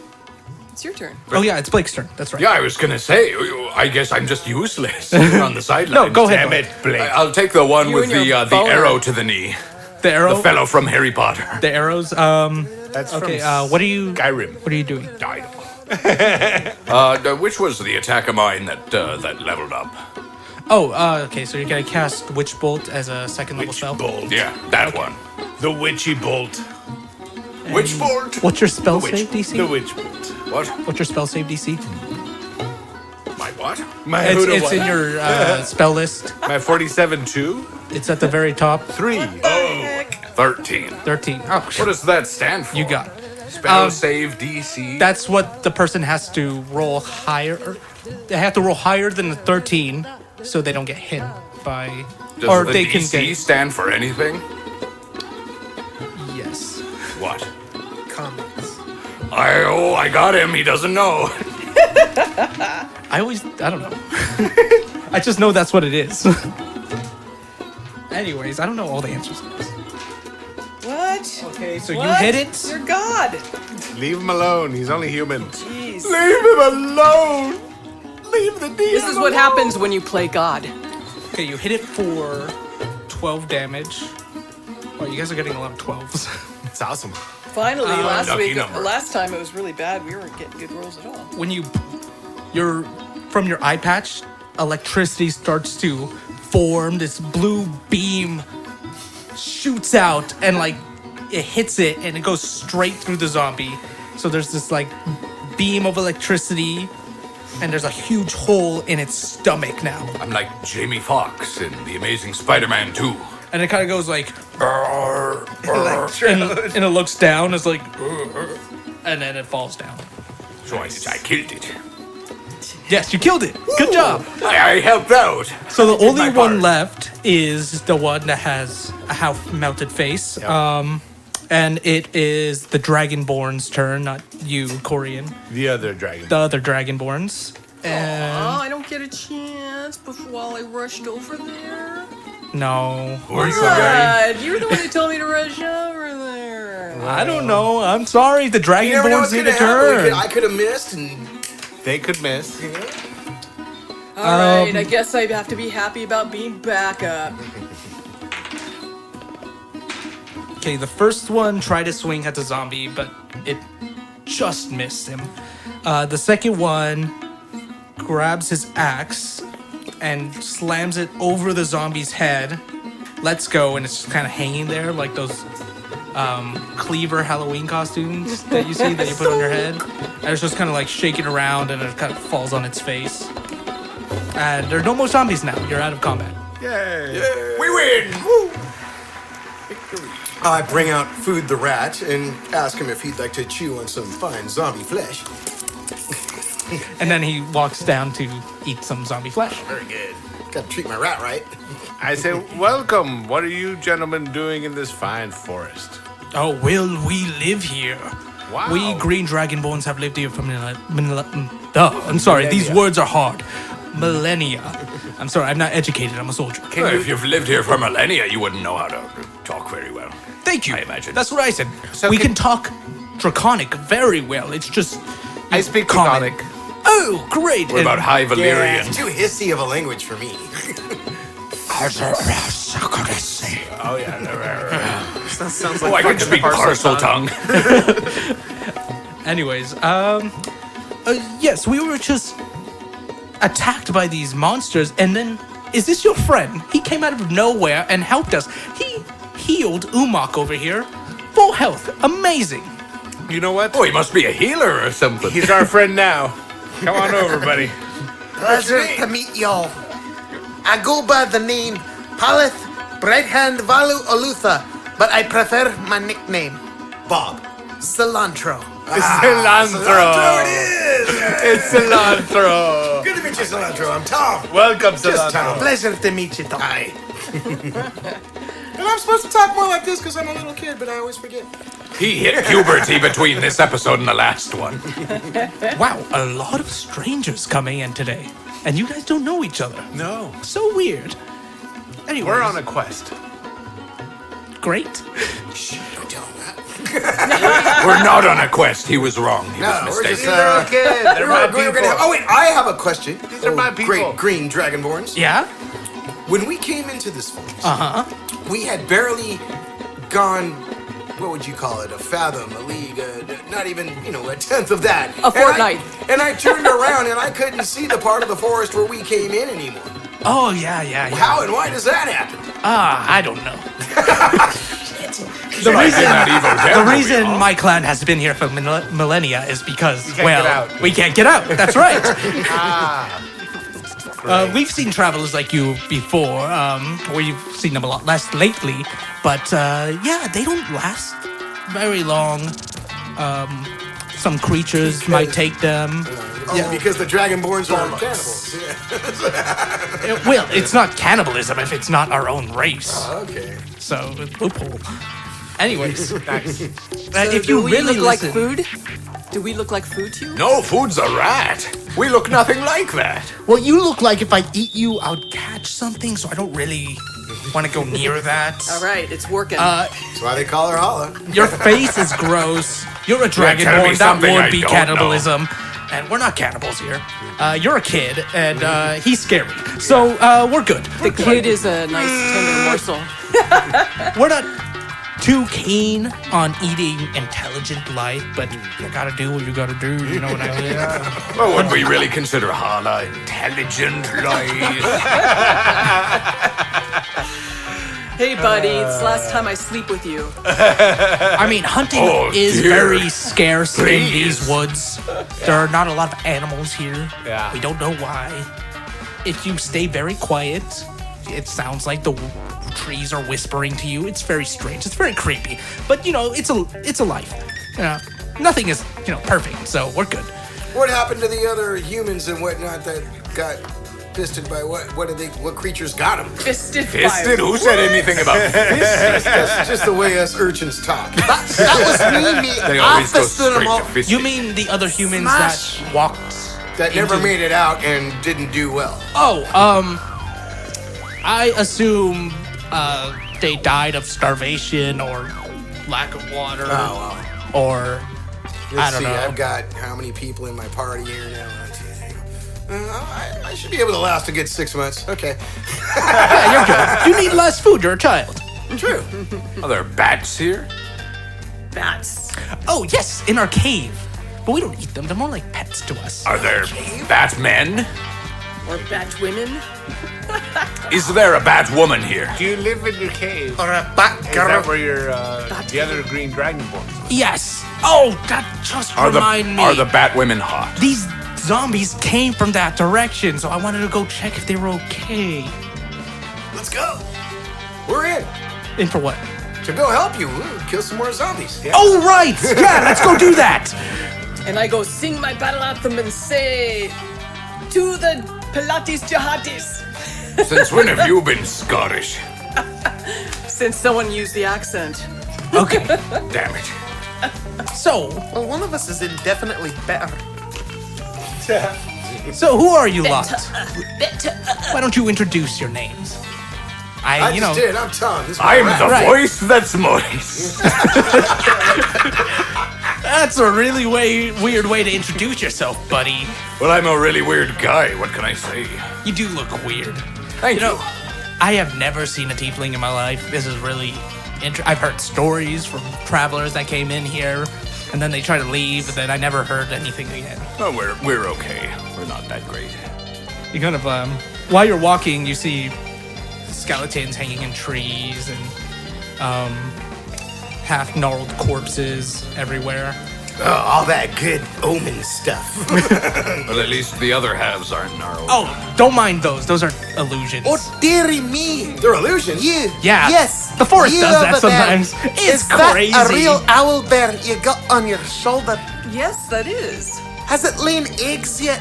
It's your turn. Oh yeah, it's Blake's turn. That's right. Yeah, I was gonna say, I guess I'm just useless on the sidelines. No, go ahead. Damn it, Blake. I'll take the one You with and the your the boner. arrow to the knee. The arrow. The fellow from Harry Potter. The arrows. That's Okay. from What are you? Skyrim. What are you doing? I know. Which was the attack of mine that leveled up? Oh. Okay. So you're gonna cast Witch Bolt as a second level Witch spell. Bolt. Yeah, that one. The Witchy Bolt. Witch bolt. What's your spell The save DC? The Witch Bolt. What? What's your spell save DC? My what? My It's in your spell list. My 47-2. It's at the very top. 3. 13. 13. Oh, What does that stand for? you got. Spell save DC. That's what the person has to roll higher. They have to roll higher than the 13, so they don't get hit by. Does or the they DC can get. stand for anything? Yes. What? Comments. I got him. He doesn't know. I don't know. I just know that's what it is. Anyways, I don't know all the answers to this. What? Okay, so What? you hit it. You're God. Leave him alone. He's only human. Jeez. Leave him alone. Leave the demon. This is what happens when you play God. Okay, you hit it for 12 damage. Oh, you guys are getting a lot of 12s. It's awesome. Finally, lucky number. last time it was really bad. We weren't getting good rolls at all. When you're from your eye patch, electricity starts to form. This blue beam shoots out and like it hits it and it goes straight through the zombie. So there's this like beam of electricity and there's a huge hole in its stomach now. I'm like Jamie Foxx in The Amazing Spider-Man 2. And it kind of goes like, and it looks down. It's like, and then it falls down. So I killed it. Yes, you killed it. Good job. I helped out. So the only my one part. left is the one that has a half melted face. And it is the Dragonborn's turn, not you, Corian. The other dragon. The other Dragonborns. And Oh, I don't get a chance while I rushed over there. no. Were you God, you were the one who told me to rush over there. I don't know. I'm sorry. The You never know Dragonborns what's need gonna a happen. turn. I could have missed, and They could miss. All right, I guess I have to be happy about being back up. Okay, the first one tried to swing at the zombie, but it just missed him. The second one grabs his axe and slams it over the zombie's head, lets go, and it's just kind of hanging there like those cleaver Halloween costumes that you see that you put on your head. And it's just kind of like shaking around and it kind of falls on its face. And there are no more zombies now. You're out of combat. Yay. We win. I bring out Food the Rat and ask him if he'd like to chew on some fine zombie flesh. And then he walks down to eat some zombie flesh. Very good. Gotta treat my rat right. I say, welcome. What are you gentlemen doing in this fine forest? Oh, well, we live here. Wow. We green dragonborns have lived here for I'm sorry, these words are hard. Millennia. I'm sorry, I'm not educated. I'm a soldier. If you've lived here for millennia, you wouldn't know how to talk very well. Thank you. I imagine. That's what I said. So we can- can talk Draconic very well. It's just I speak common. Draconic. Oh, great. What about High Yeah, Valyrian? it's too hissy of a language for me. Oh, yeah. That sounds Oh, like I can speak parcel tongue. Anyways, yes, we were just attacked by these monsters, and then is this your friend? He came out of nowhere and helped us. He healed Umok over here. Full health. Amazing. You know what? Oh, he must be a healer or something. He's our friend now. Come on over, buddy. Pleasure to meet y'all. I go by the name Palith Brighthand Valu Olutha, but I prefer my nickname, Bob. Cilantro. Cilantro. Cilantro it is! It's cilantro. Good to meet you, Cilantro. I'm Tom. Welcome, Just Tom. cilantro. Pleasure to meet you, Tom. Hi. And I'm supposed to talk more like this because I'm a little kid, but I always forget. He hit puberty between this episode and the last one. Wow, a lot of strangers coming in today. And you guys don't know each other. No. So weird. Anyway, We're on a quest. Great. Shh, don't tell him that. We're not on a quest. He was wrong. He was We're just mistaken. They're my people. Oh wait, I have a question. These are my people. Great green dragonborns. Yeah? When we came into this forest, Uh-huh. we had barely gone. What would you call it? A fathom, a league, not even, a tenth of that. A fortnight. And I turned around and I couldn't see the part of the forest where we came in anymore. Oh, yeah. How and why does that happen? I don't know. The The reason my clan has been here for millennia is because, can't get out. we can't get out. That's right. Ah. We've seen travelers like you before. We've seen them a lot less lately. But, they don't last very long. Some creatures might take them. Because the dragonborns are cannibals. Well, it's not cannibalism if it's not our own race. Okay. So, loophole. Anyways, Nice. if Do you we really look like listen, food? Do we look like food to you? No, food's a rat. We look nothing like that. well, you look like if I eat you, I would catch something. So I don't really want to go near that. All right, it's working. That's why they call her Holla. Your face is gross. You're a tell me dragonborn. That something I would be don't cannibalism. And we're not cannibals here. You're a kid, and he's scary. So we're good. the kid is a nice tender morsel. We're not too keen on eating intelligent life, but you gotta do what you gotta do. You know what I mean? Well, would we really consider Hala intelligent life? Hey, buddy, it's the last time I sleep with you. I mean, hunting is dear. very scarce in Please. these woods. There are not a lot of animals here. Yeah. We don't know why. If you stay very quiet, it sounds like the trees are whispering to you. It's very strange. It's very creepy. But it's a life. Nothing is perfect. So we're good. What happened to the other humans and whatnot that got fisted by what creatures got them? Fisted Fisted? Who said anything about fisted? That's just the way us urchins talk. That was me, mate. They I always go fisted them straight all. to fisted. You mean the other humans Smash. that walked That never into- made it out and didn't do well. Oh, I assume they died of starvation or lack of water. Oh, Or I Let's don't see, know. I've got how many people in my party here now? I should be able to last a good 6 months. Okay. Yeah, you're good. You need less food. You're a child. True. Are there bats here? Bats. Oh yes, in our cave. But we don't eat them. They're more like pets to us. Are there bat men? Or bat women. Is there a bat woman here? Do you live in your cave? Or a bat Is girl. that where your the other green dragonborns live? Yes. Oh, that just remind me. Are the bat women hot? These zombies came from that direction, so I wanted to go check if they were okay. Let's go. We're in. In for what? To go help you. We'll kill some more zombies. Oh right. Yeah, let's go do that. And I go sing my battle anthem and say, to the Pilates Jihadis. Since when have you been Scottish? Since someone used the accent. Okay. Damn it. So, Well, one of us is indefinitely better. so who are you lot? Better. Why don't you introduce your names? I just did. I'm Tom. This is my I'm rat. the Right. voice that's Maurice. That's a really weird way to introduce yourself, buddy. Well, I'm a really weird guy. What can I say? You do look weird. Thank you. I have never seen a tiefling in my life. This is really I've heard stories from travelers that came in here, and then they try to leave, and then I never heard anything again. Oh, we're okay. We're not that great. You kind of, while you're walking, you see skeletons hanging in trees and half gnarled corpses everywhere. All that good omen stuff. But at least the other halves aren't gnarled. Oh, don't mind those. Those are illusions. Oh, dearie me. They're illusions. You. Yeah. Yes. The forest you does that over there. sometimes. It's Is that crazy. a real owl bear you got on your shoulder? Yes, that is. Has it laid eggs yet?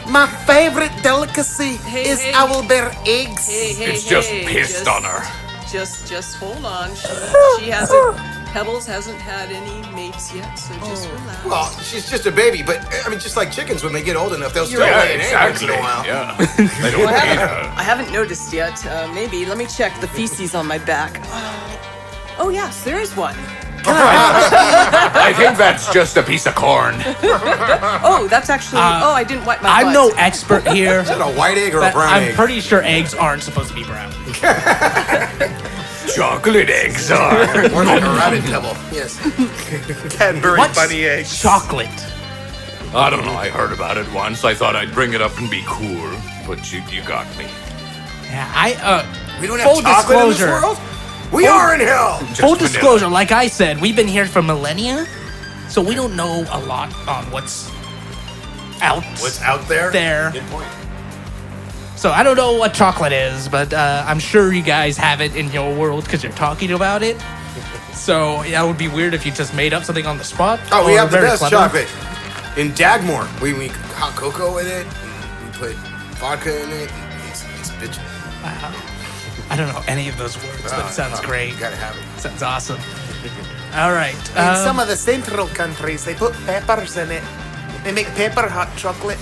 My favorite delicacy is hey. owl bear eggs. Hey, It's just pissed on her. Just hold on. She hasn't Pebbles hasn't had any mates yet, so just relax. Well, she's just a baby, but I mean, just like chickens, when they get old enough, they'll still Yeah, lay an egg once in exactly. a while. Yeah. They don't need her. I haven't noticed yet. Maybe. Let me check the feces on my back. Oh, yes, there is one. I think that's just a piece of corn. Oh, that's actually. I didn't wipe my butt. I'm no expert here. Is that a white egg or a but brown I'm egg? pretty sure eggs aren't supposed to be brown. Chocolate eggs are. More like a rabbit pebble. Yes. Cadbury What's bunny eggs. chocolate? I don't know. I heard about it once. I thought I'd bring it up and be cool, but you got me. Yeah, We don't have full chocolate in this disclosure. world? We are in hell! Full vanilla. disclosure, like I said, we've been here for millennia, so we don't know a lot on what's out there? Good point. So I don't know what chocolate is, but I'm sure you guys have it in your world because you're talking about it. So that would be weird if you just made up something on the spot. Oh, we or have the very best clever. chocolate. In Dagmore, we make hot cocoa with it. And we put vodka in it. It's bitch. I don't know any of those words, but it sounds great. You gotta have it. Sounds awesome. All right. In some of the central countries, they put peppers in it. They make pepper hot chocolate.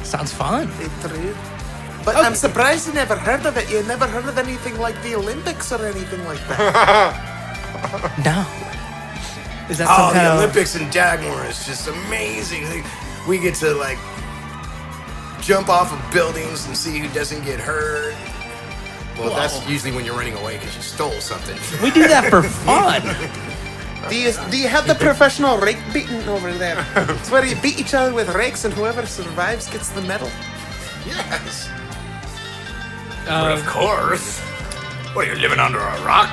Sounds fun. It's true. But I'm surprised you never heard of it. You never heard of anything like the Olympics or anything like that. No. Is that Oh, some kind the of... Olympics in Dagmore is just amazing. We get to like jump off of buildings and see who doesn't get hurt. Well, that's usually when you're running away because you stole something. We do that for fun. Do you have the professional rake beating over there? It's where you beat each other with rakes and whoever survives gets the medal. Yes. But of course. What are you living under a rock?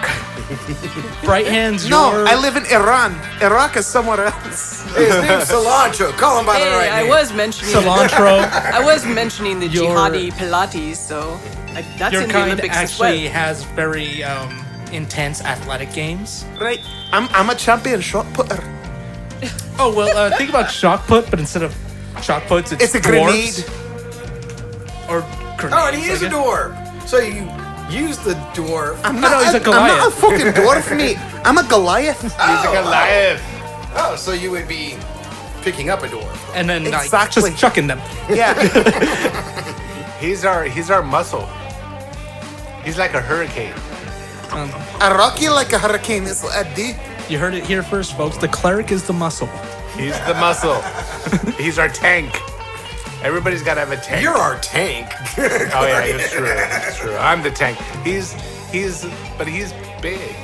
Bright hands, No, your... I live in Iran. Iraq is somewhere else. Hey, his name's Cilantro. Call him by the right I name. was mentioning Cilantro. I was mentioning the Your- jihadi Pilates, so that's Your in the kind Olympics as actually well. has very intense athletic games. Right. I'm a champion shot putter. Oh, well, think about shot put, but instead of shot puts, It's a dwarves. Or grenades. Oh, and he is I a guess. dwarf. So you use the dwarf. I'm no, he's a I'm not a Goliath. fucking dwarf, mate. I'm a Goliath. He's a Goliath. Oh, so you would be picking up a dwarf. And then like, Exactly. just chucking them. Yeah. He's our muscle. He's like a hurricane. I rock you like a hurricane. That's what I do. You heard it here first, folks. The cleric is the muscle. He's the muscle. He's our tank. Everybody's got to have a tank. You're our tank. Oh yeah, that's true. That's true. I'm the tank. He's big.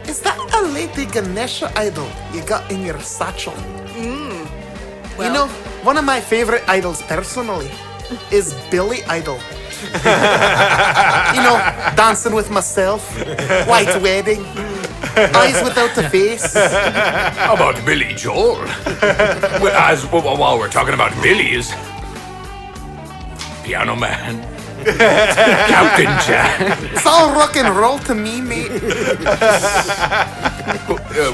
Is that a Lady Ganesha idol you got in your satchel? Well, You know, one of my favorite idols personally is Billy Idol. You know, Dancing with Myself, White Wedding, Eyes Without a Face. How about Billy Joel? While we're talking about Billy's, Piano Man, Captain Jack. It's all rock and roll to me, mate.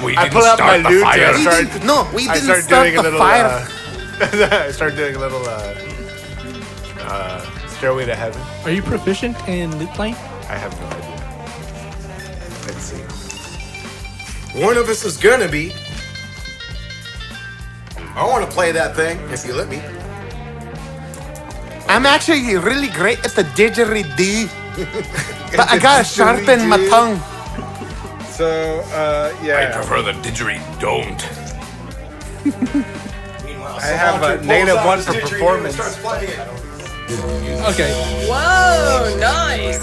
We I didn't pull out my start the lute and fire. I start. We I didn't start start doing a the little. fire. I start doing a little. Stairway to Heaven. Are you proficient in lute playing? I have no idea. Let's see. One of us is gonna be. I want to play that thing if you let me. I'm actually really great at the didgeridoo, but I gotta sharpen my tongue. So, I yeah. prefer the didgeridoo. I have a negative one for performance. Okay. whoa, nice.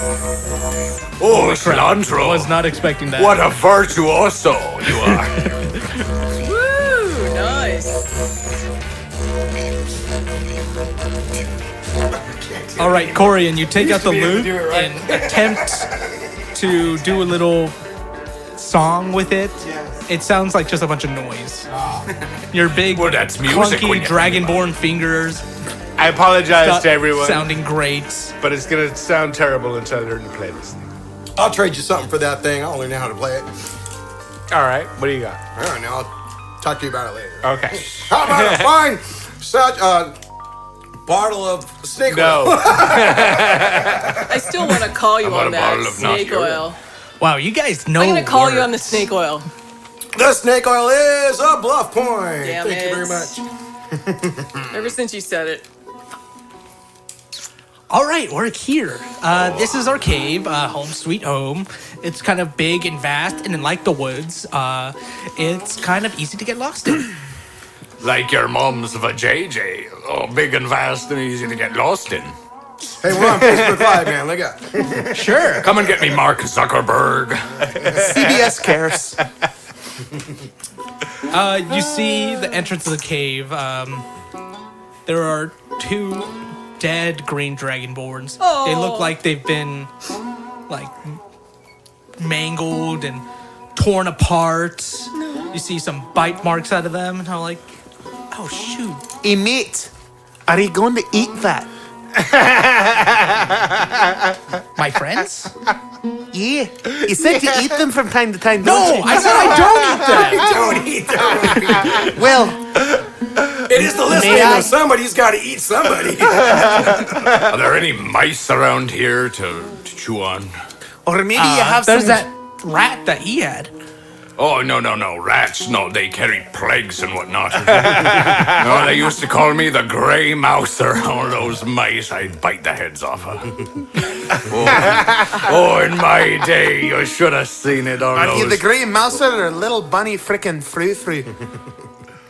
Oh, cilantro. Was not expecting that. What a virtuoso you are. Woo, nice. All right, Corey, and you take out the be able to lute do it right. and attempt to do a little song with it. It sounds like just a bunch of noise. Your big, Well, that's music when clunky, you- dragonborn fingers. I apologize Stop to everyone, sounding great. but it's gonna sound terrible until I learn to play this thing. I'll trade you something for that thing. I only know how to play it. All right, what do you got? All right, now I'll talk to you about it later. Okay. How about a fine such a bottle of snake No. oil? I still want to call you How about on a bottle that of not snake urine? oil. Wow, you guys know. I'm gonna call you words. on the snake oil. The snake oil is a bluff point. Damn Thank you very much. Ever since you said it. All right, we're here. This is our cave, home sweet home. It's kind of big and vast, and like the woods, it's kind of easy to get lost in. Like your mom's vajayjay. Oh, big and vast and easy to get lost in. Hey, we're on Facebook Live, man. Look out. Sure. Come and get me, Mark Zuckerberg. CBS cares. You see the entrance of the cave. There are 2 dead green dragonborns. They look like they've been like mangled and torn apart. You see some bite marks out of them, and I'm like, oh shoot. Hey mate, are you going to eat that? My friends? Yeah. You said you eat them from time to time, No, don't you? I said I Don't eat them. Well, It is the list May game, I? though. Somebody's got to eat somebody. Are there any mice around here to chew on? or maybe you have there's some... that rat that he had. Oh, no. Rats, no, they carry plagues and whatnot. No, they used to call me the Grey Mouser. All those mice, I'd bite the heads off of. Oh, in my day, you should have seen it on Are those... you the grey mouser or little bunny frickin' frou-frou?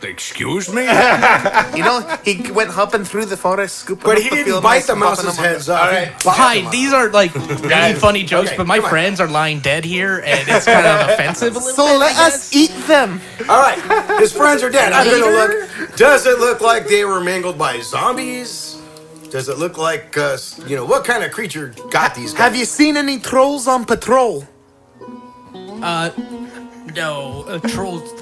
Excuse me? You know, he went hopping through the forest, scooping But up he the didn't field bite mice the and popping mouse's them on heads the- off. He bite Hi, them these are like really funny jokes, Okay, but my come on. friends are lying dead here, and it's kind of offensive a little So bit. let us eat them. All right, his friends are dead. I'm gonna look. Does it look like they were mangled by zombies? Does it look like, what kind of creature got these guys? Have you seen any trolls on patrol? No, trolls.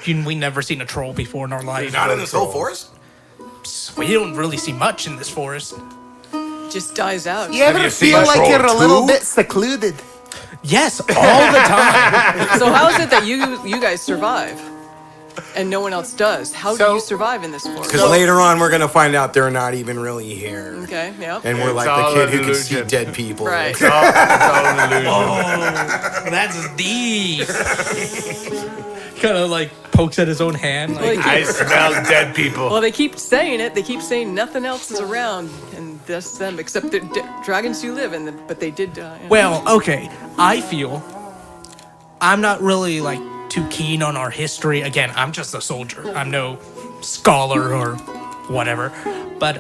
We never seen a troll before in our life. Not in this whole forest? We don't really see much in this forest. Just dies out. You ever you seen feel like Troll you're a little 2? bit secluded? Yes, all the time. So how is it that you guys survive? And no one else does. How do you survive in this forest? Because later on, we're gonna find out they're not even really here. Okay, yeah. And we're It's like all the kid an who can see illusion. dead people. Right. It's all an illusion. That's deep. Kind of like pokes at his own hand. Like, I smell dead people. Well, they keep saying it. They keep saying nothing else is around, and that's them. Except that dragons do live, but they did die. well, okay. I feel I'm not really like too keen on our history. Again, I'm just a soldier. I'm no scholar or whatever. But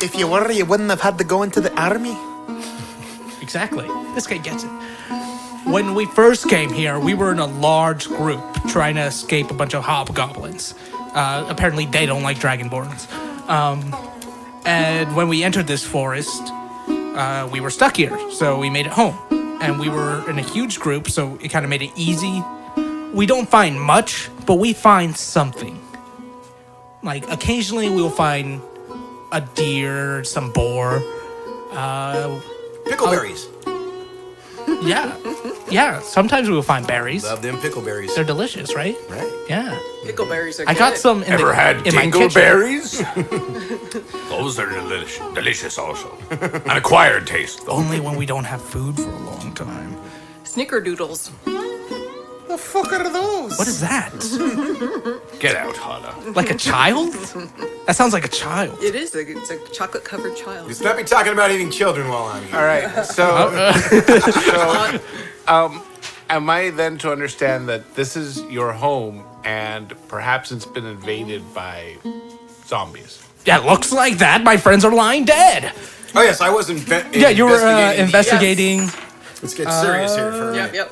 If you were, you wouldn't have had to go into the army. exactly. This guy gets it. When we first came here, we were in a large group trying to escape a bunch of hobgoblins. Apparently, they don't like dragonborns. And when we entered this forest, we were stuck here, so we made it home. And we were in a huge group, so it kind of made it easy. We don't find much, but we find something. Like, occasionally we'll find a deer, some boar. Pickleberries. Yeah, sometimes we'll find berries. Love them pickleberries. They're delicious, right? Right. Yeah. Pickleberries are I got good. some in, Ever had in my kitchen. dingleberries? Those are delicious also. An acquired taste, though. Only when we don't have food for a long time. Snickerdoodles. The fuck are those? What is that? Get out, Hana. Like a child? That sounds like a child. It is. It's a chocolate-covered child. Let's not be talking about eating children while I'm here. All right, so am I then to understand that this is your home and perhaps it's been invaded by zombies? Yeah, looks like that. My friends are lying dead. Oh, yes, I was you were investigating. Let's get serious here for a minute. Yep.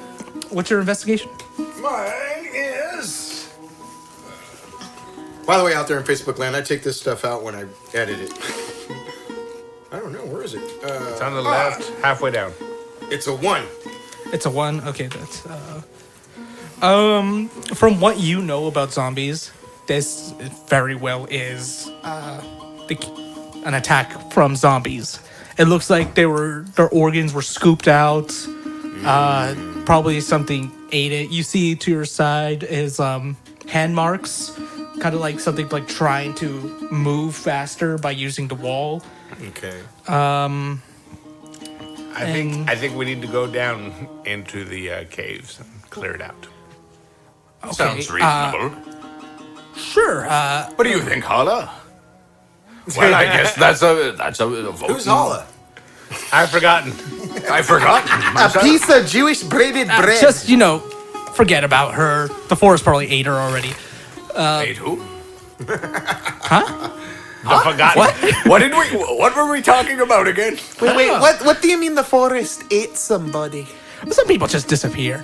What's your investigation? Mine is. By the way, out there in Facebook land, I take this stuff out when I edit it. I don't know, where is it? It's on the left, halfway down. It's a 1. It's a 1. Okay, that's from what you know about zombies, this very well is an attack from zombies. It looks like their organs were scooped out. Probably something ate it. You see to your side is hand marks, kind of like something like trying to move faster by using the wall. Okay. I think we need to go down into the caves and clear it out. Okay, Sounds reasonable. Sure. What do you think, Hala? Well, I guess that's a vote. Who's Hala? I've forgotten. I forgot. A piece of Jewish braided bread. Just, forget about her. The forest probably ate her already. Ate who? The forgotten. What were we talking about again? Wait, what do you mean the forest ate somebody? Some people just disappear.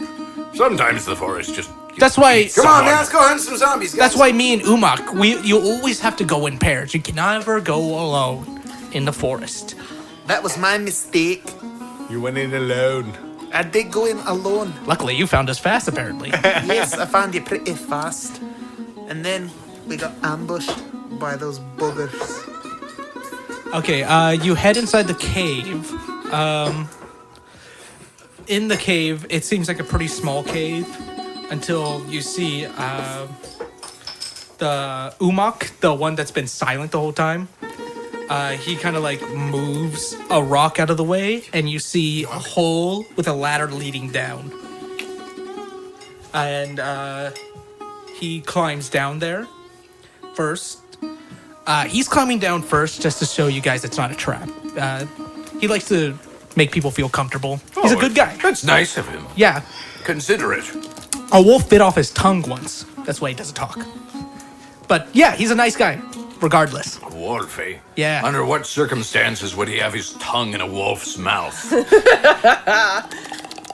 Sometimes the forest just. That's why. Come on, man, let's go hunt some zombies, guys. That's why me and Umak, you always have to go in pairs. You can never go alone in the forest. That was my mistake. You went in alone. I did go in alone. Luckily, you found us fast, apparently. Yes, I found you pretty fast. And then we got ambushed by those buggers. Okay, you head inside the cave. In the cave, it seems like a pretty small cave until you see the Umak, the one that's been silent the whole time. He kind of like moves a rock out of the way, and you see a hole with a ladder leading down. And he climbs down there first. He's climbing down first just to show you guys it's not a trap. He likes to make people feel comfortable. He's a good guy. That's nice of him. Yeah. Considerate. A wolf bit off his tongue once. That's why he doesn't talk. But yeah, he's a nice guy, regardless. A wolf, eh? Yeah. Under what circumstances would he have his tongue in a wolf's mouth?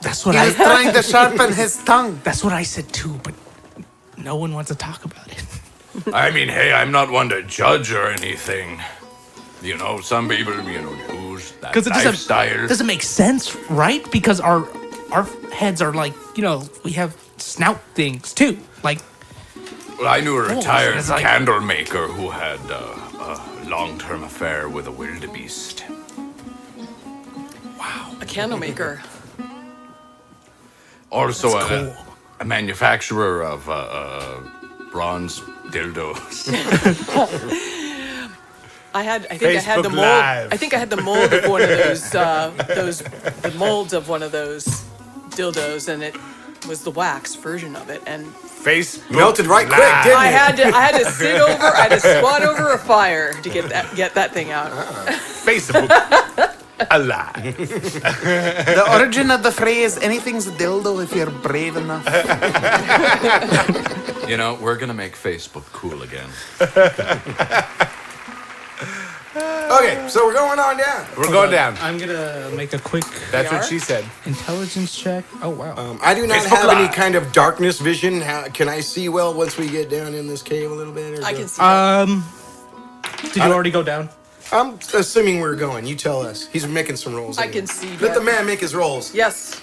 That's what He was trying to sharpen his tongue. That's what I said too, but no one wants to talk about it. I mean, hey, I'm not one to judge or anything. Some people, use that Because it lifestyle. doesn't make sense, right? Because our heads are like, we have snout things too. Like, Well, I knew a retired it's like- candle maker who had a long-term affair with a wildebeest. A candle maker. Also, That's cool. a manufacturer of bronze dildos. I think I had the Facebook mold. Live. I think I had the mold of one of those the molds of one of those dildos, and it was the wax version of it. And Facebook Melted right quick, Live. didn't I it? had to sit over, I had to squat over a fire to get that thing out. Facebook alive. The origin of the phrase, anything's a dildo if you're brave enough. We're gonna make Facebook cool again. Okay, so we're going on down. We're going down. I'm gonna make a quick That's what she said. intelligence check. Oh wow. I do not Facebook have any Live. kind of darkness vision. Can I see well once we get down in this cave a little bit? Or I do- can see that. Did you already go down? I'm assuming we're going. You tell us. He's making some rolls. I anyway. can see Let that. the man make his rolls. Yes.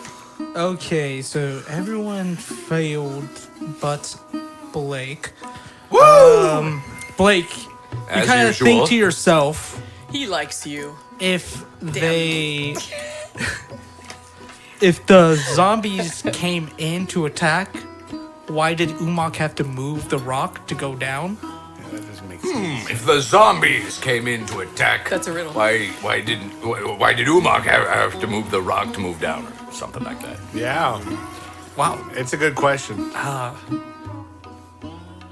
Okay, so everyone failed but Blake. Woo! Blake, you As kind of usual. think to yourself, He likes you. if if the zombies came in to attack, why did Umak have to move the rock to go down? That doesn't make sense. If the zombies came in to attack, That's a riddle. Why did Umak have to move the rock to move down or something like that? Yeah, Wow. it's a good question.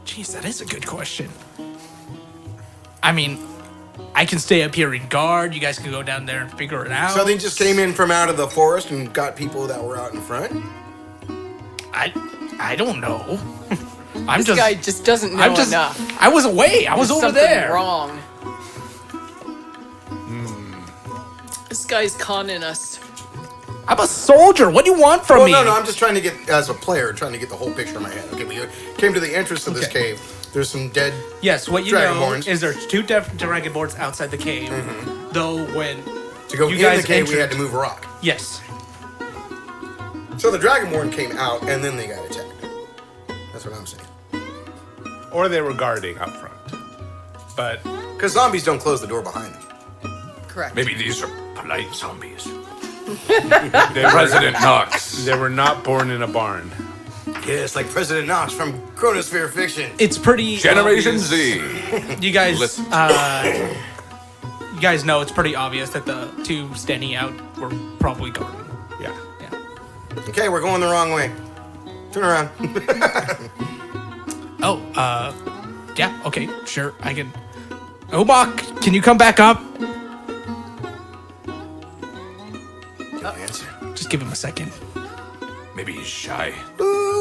Jeez, that is a good question. I mean, I can stay up here and guard. You guys can go down there and figure it out. So they just came in from out of the forest and got people that were out in front? I don't know. This guy just doesn't know enough. I was away. I was There's over something there. wrong. This guy's conning us. I'm a soldier. What do you want from Well, me? no, I'm just trying to get, as a player, trying to get the whole picture in my head. Okay, we came to the entrance of this Okay. cave. There's some dead. Yes, what you know Dragonborns. is there's two dragonborns outside the cave. Though when To go you in guys the cave, we had entered- to move a rock. yes, So the Dragonborn came out, and then they got attacked. That's what I'm saying. Or they were guarding up front. But Because zombies don't close the door behind them. Correct. Maybe these are polite zombies. they were, President Knox. they were not born in a barn. Yes, like President Knox from Chronosphere Fiction. it's pretty Generation obvious. Z. You guys, Listen. you guys know it's pretty obvious that the two standing out were probably guarding. Yeah. Okay, we're going the wrong way. Turn around. Yeah, okay, sure, I can. Omok, can you come back up? Answer. Just give him a second. Maybe he's shy.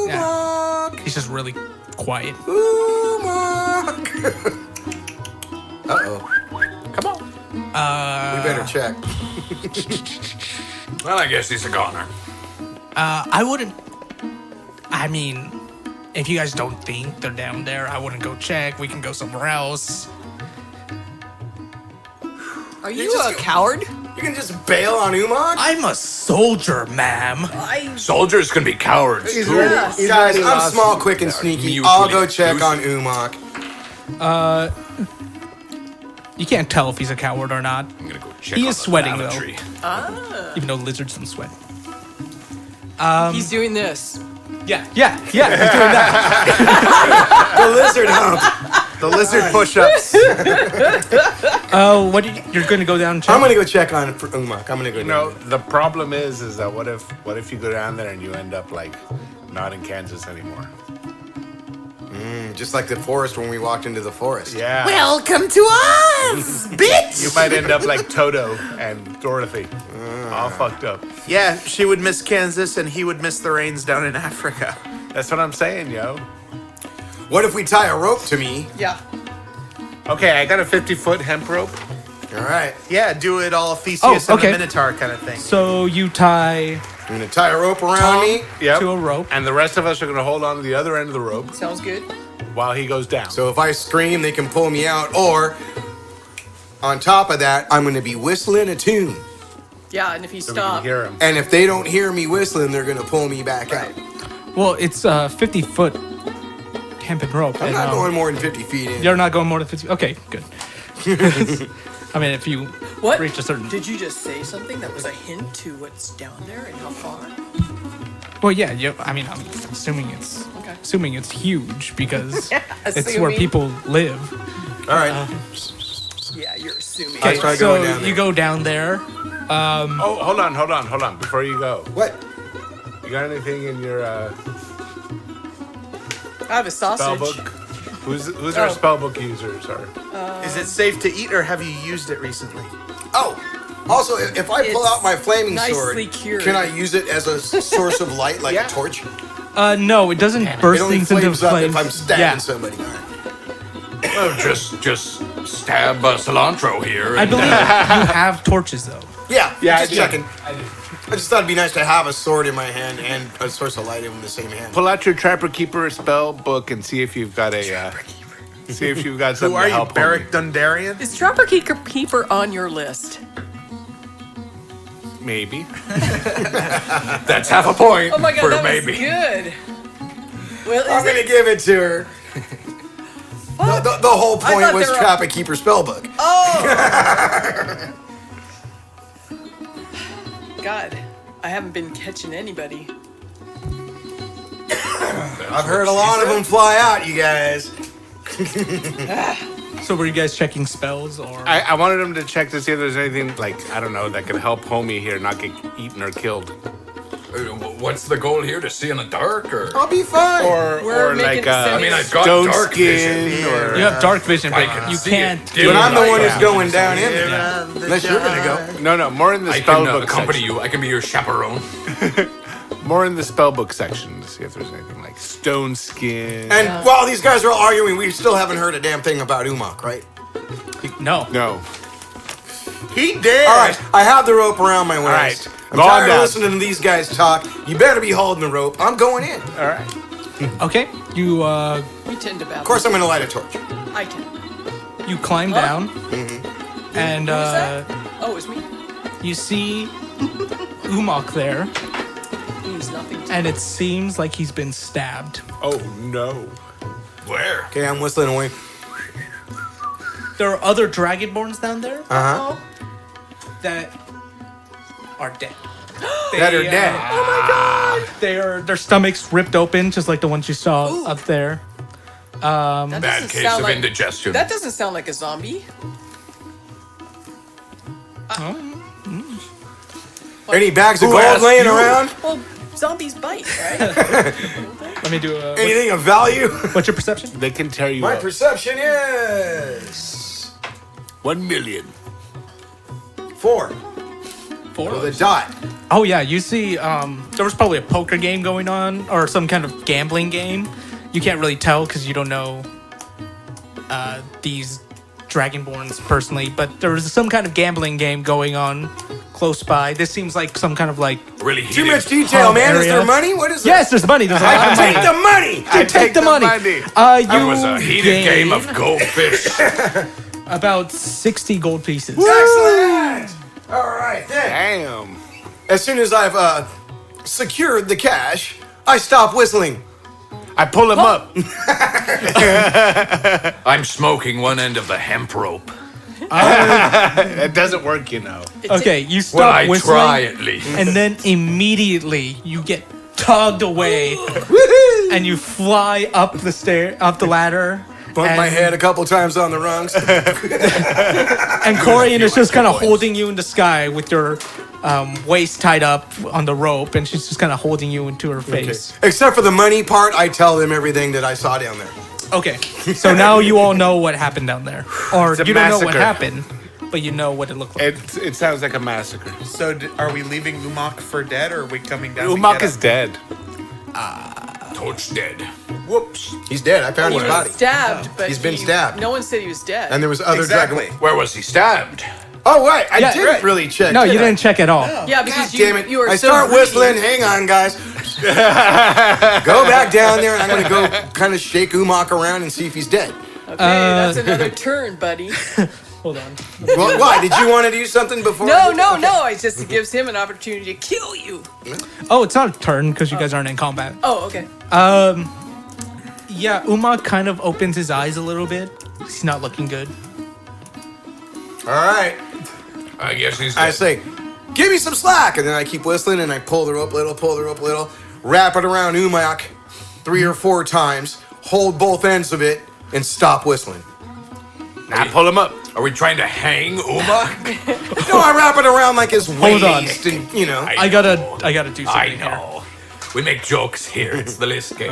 Yeah. He's just really quiet. Uh-oh. Come on. We better check. Well, I guess he's a goner. I wouldn't. I mean, if you guys don't think they're down there, I wouldn't go check. We can go somewhere else. Are you a coward? You can just bail on Umok? I'm a soldier, ma'am. Soldiers can be cowards, too. Guys, I'm small, quick, and sneaky. I'll go check on Umok. You can't tell if he's a coward or not. I'm gonna go check He on is the sweating, lavatory. though. Even though lizards don't sweat. He's doing this. Yeah, he's doing that. The lizard hump. The lizard push-ups. You're gonna go down and check? I'm gonna go check on Umok. I'm gonna go. No, the problem is that what if you go down there and you end up like not in Kansas anymore? Just like the forest when we walked into the forest. Yeah. Welcome to us, bitch! You might end up like Toto and Dorothy. All fucked up. Yeah, she would miss Kansas and he would miss the rains down in Africa. That's what I'm saying, yo. What if we tie a rope to me? Yeah. Okay, I got a 50-foot hemp rope. All right. Yeah, do it all Theseus and the Minotaur kind of thing. So you tie I'm gonna tie a rope around me. Yep. to a rope. And the rest of us are gonna hold on to the other end of the rope Sounds good. while he goes down. So if I scream, they can pull me out. Or on top of that, I'm gonna be whistling a tune. Yeah, and if he so we can stops. hear him. And if they don't hear me whistling, they're gonna pull me back out. Well, it's 50-foot hempen rope. I'm and, not going more than 50 feet in. You're not going more than 50. Okay, good. I mean, if you What? reach a certain. Did you just say something that was a hint to what's down there and how far? Well, yeah. I mean, I'm assuming it's huge because Yeah, it's where assuming. people live. All right. Yeah, you're assuming. Okay, try so going down there. you go down there. Oh, hold on. Before you go, What? you got anything in your I have a sausage. spell book? Who's our spell book users? Is it safe to eat or have you used it recently? Oh, also, if I pull It's out my flaming nicely sword, cured. can I use it as a source of light, like a torch? No, it doesn't It burst only things into flames up flames. if I'm stabbing yeah. somebody. All right. Well, just stab cilantro here. I and- believe you have torches though. Yeah, Yeah, just I checking. I just thought it'd be nice to have a sword in my hand and a source of light in the same hand. Pull out your Trapper Keeper spell book and see if you've got a. See if you've got Who something are to you, help. Barrack Dundarian? Is Trapper Keeper on your list? Maybe. That's half a point Oh my god, for that maybe. was good. Well, I'm is gonna it? give it to her. The whole I point thought was they were- Trap a Keeper spellbook. God, I haven't been catching anybody. I've heard a lot of them fly out, you guys. So were you guys checking spells or? I wanted him to check to see if there's anything like I don't know that could help homie here not get eaten or killed. What's the goal here? To see in the dark, or? I'll be fine. We're Or making like I mean, I've got stone dark skin vision. or You have dark vision, I but can you see can't. it. do But I'm the it. one who's Yeah. going down in there. Unless you're gonna go. no, more in the I spell can book accompany section. you. I can be your chaperone. More in the spell book section to see if there's anything like stone skin. And while these guys are all arguing, we still haven't heard a damn thing about Umok, right? No. No. He did. All right, I have the rope around my waist. right, I'm go on tired of down. listening to these guys talk. You better be holding the rope. I'm going in. All right. Okay. You We tend to battle. Of course, I'm gonna light a torch. I tend. you climb down, and Who was that? Oh, it's me. you see Umok there, Means nothing to and it seems like he's been stabbed. Oh no. Where? Okay, I'm whistling away. There are other Dragonborns down there Uh huh. that are dead. That are dead. Oh my god! Their stomachs ripped open, just like the ones you saw Ooh. up there. That Bad doesn't case sound of like- indigestion. That doesn't sound like a zombie. Any bags of Who gold asked laying you? around? Well, zombies bite, right? Let me do Anything of value? what's your perception? They can tear you My up. perception is 1 million. 4. 4. With a dot. Oh yeah, you see, there was probably a poker game going on or some kind of gambling game. You can't really tell because you don't know these Dragonborns personally, but there was some kind of gambling game going on close by. This seems like some kind of like Really Too heated. much detail, hub man. Is area. there money? What is it? Yes, there's money. There's a lot I of take money. the money. You take the money. That was a You heated game of gain goldfish. about 60 gold pieces. Excellent. All right, then. Damn. As soon as I've secured the cash, I stop whistling. I pull him up. I'm smoking one end of the hemp rope. It doesn't work, you know. Okay, you stop Well, I whistling, try at least. and then immediately you get tugged away, and you fly up the ladder. Bump my head a couple times on the rungs. And Corian is just kind of holding you in the sky with your waist tied up on the rope, and she's just kind of holding you into her face. Except for the money part, I tell them everything that I saw down there. Okay, so now you all know what happened down there, or It's a you don't know what massacre. happened, but you know what it looked like. It sounds like a massacre. So, are we leaving Umak for dead, or are we coming down? Umak to is dead. Toad's dead. Whoops. He's dead. I found He his was body. stabbed, but He's been stabbed. No one said he was dead. And there was other Exactly. dragon. Where was he stabbed? Oh, right. I Yeah, didn't right. really check. No, did you I? didn't check at all. Yeah, because God damn it. you were I so start greedy. whistling. Hang on, guys. Go back down there, and I'm going to go kind of shake Umak around and see if he's dead. Okay, that's another turn, buddy. Hold on. Well, why? Did you want to do something before? I No, did? no. It just gives him an opportunity to kill you. Oh, it's not a turn because you guys aren't in combat. Oh, okay. Yeah, Uma kind of opens his eyes a little bit. He's not looking good. All right. I guess he's I dead. say, give me some slack. And then I keep whistling, and I pull the rope a little, wrap it around Umak 3 or 4 times, hold both ends of it, and stop whistling. Now pull him up. Are we trying to hang Uma? No, I wrap it around like his waist, on. and you know. I gotta do something I here. know. We make jokes here. It's the list game.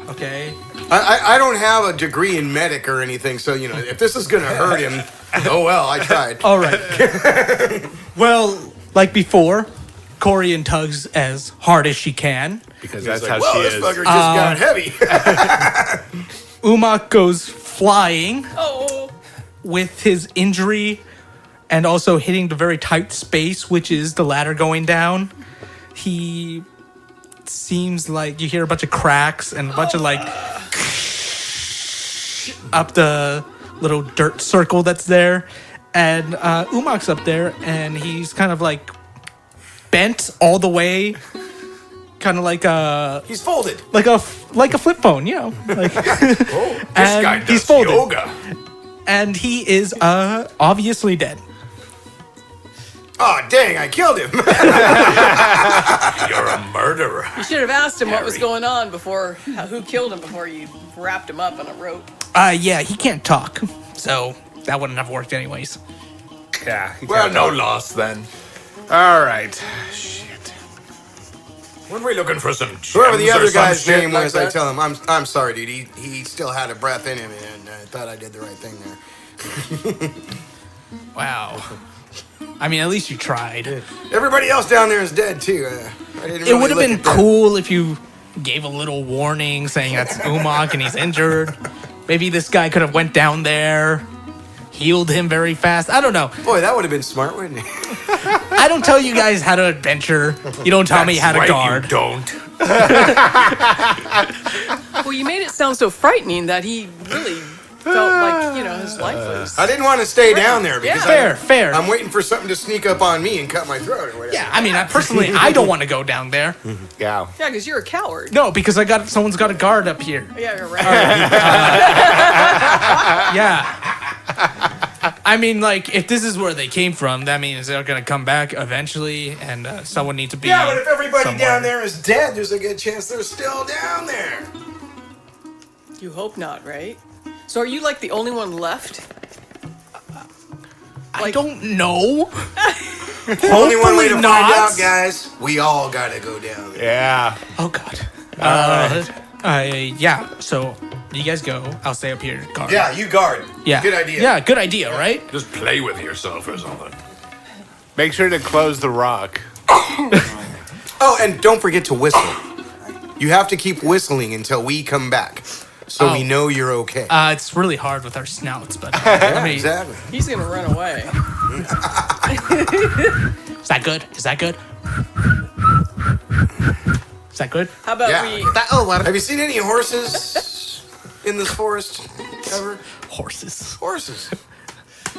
Okay. I don't have a degree in medic or anything, so you know, if this is gonna hurt him, oh well, I tried. All right. Well, like before, Corian tugs as hard as she can. Because He's that's like, how whoa, she this is. fucker just got heavy. Umak goes flying Oh. with his injury and also hitting the very tight space, which is the ladder going down. He seems like you hear a bunch of cracks and a bunch of like up the little dirt circle that's there. And Umak's up there and he's kind of like bent all the way. Kind of like a He's folded. like a flip phone, you know. Like, This guy does he's folded. yoga. And he is obviously dead. Oh dang! I killed him. You're a murderer. You should have asked him what was going on before, who killed him before you wrapped him up on a rope. Yeah, he can't talk, so that wouldn't have worked anyways. Yeah. Well, no loss then. All right. Shit. Weren't we looking for some Whoever the gems or other some guy's shit name like was, I that? tell him, I'm sorry, dude. He still had a breath in him, and I thought I did the right thing there. Wow. I mean, at least you tried. Everybody else down there is dead too. I didn't. It really would have look been at that. cool if you gave a little warning saying that's Umak and he's injured. Maybe this guy could have went down there, healed him very fast. I don't know. Boy, that would have been smart, wouldn't it? I don't tell you guys how to adventure. You don't tell me how to Right, guard. You don't. Well, you made it sound so frightening that he really felt like, his life was... I didn't want to stay down there because Fair. I'm waiting for something to sneak up on me and cut my throat or whatever. Yeah, I mean, personally, I don't want to go down there. Yeah. Yeah, because you're a coward. No, because someone's got a guard up here. Yeah, you're right. Yeah. I mean, like, if this is where they came from, that means they're gonna come back eventually, and someone needs to be. Yeah, but if everybody somewhere. down there is dead, there's a good chance they're still down there. You hope not, right? So are you like the only one left? I don't know. Only one way to Hopefully find out, not. guys. We all gotta go down there. Yeah. Oh God. Yeah. So you guys go. I'll stay up here. Guard. Yeah, you guard. Yeah. Good idea. Yeah. Good idea, right? Just play with yourself or something. Make sure to close the rock. Oh, and don't forget to whistle. You have to keep whistling until we come back, so we know you're okay. It's really hard with our snouts, but I mean, Exactly. He's gonna run away. is that good? Is that good? Is that good? How about Yeah. we? That'll work. Have you seen any horses in this forest ever? Horses. Horses.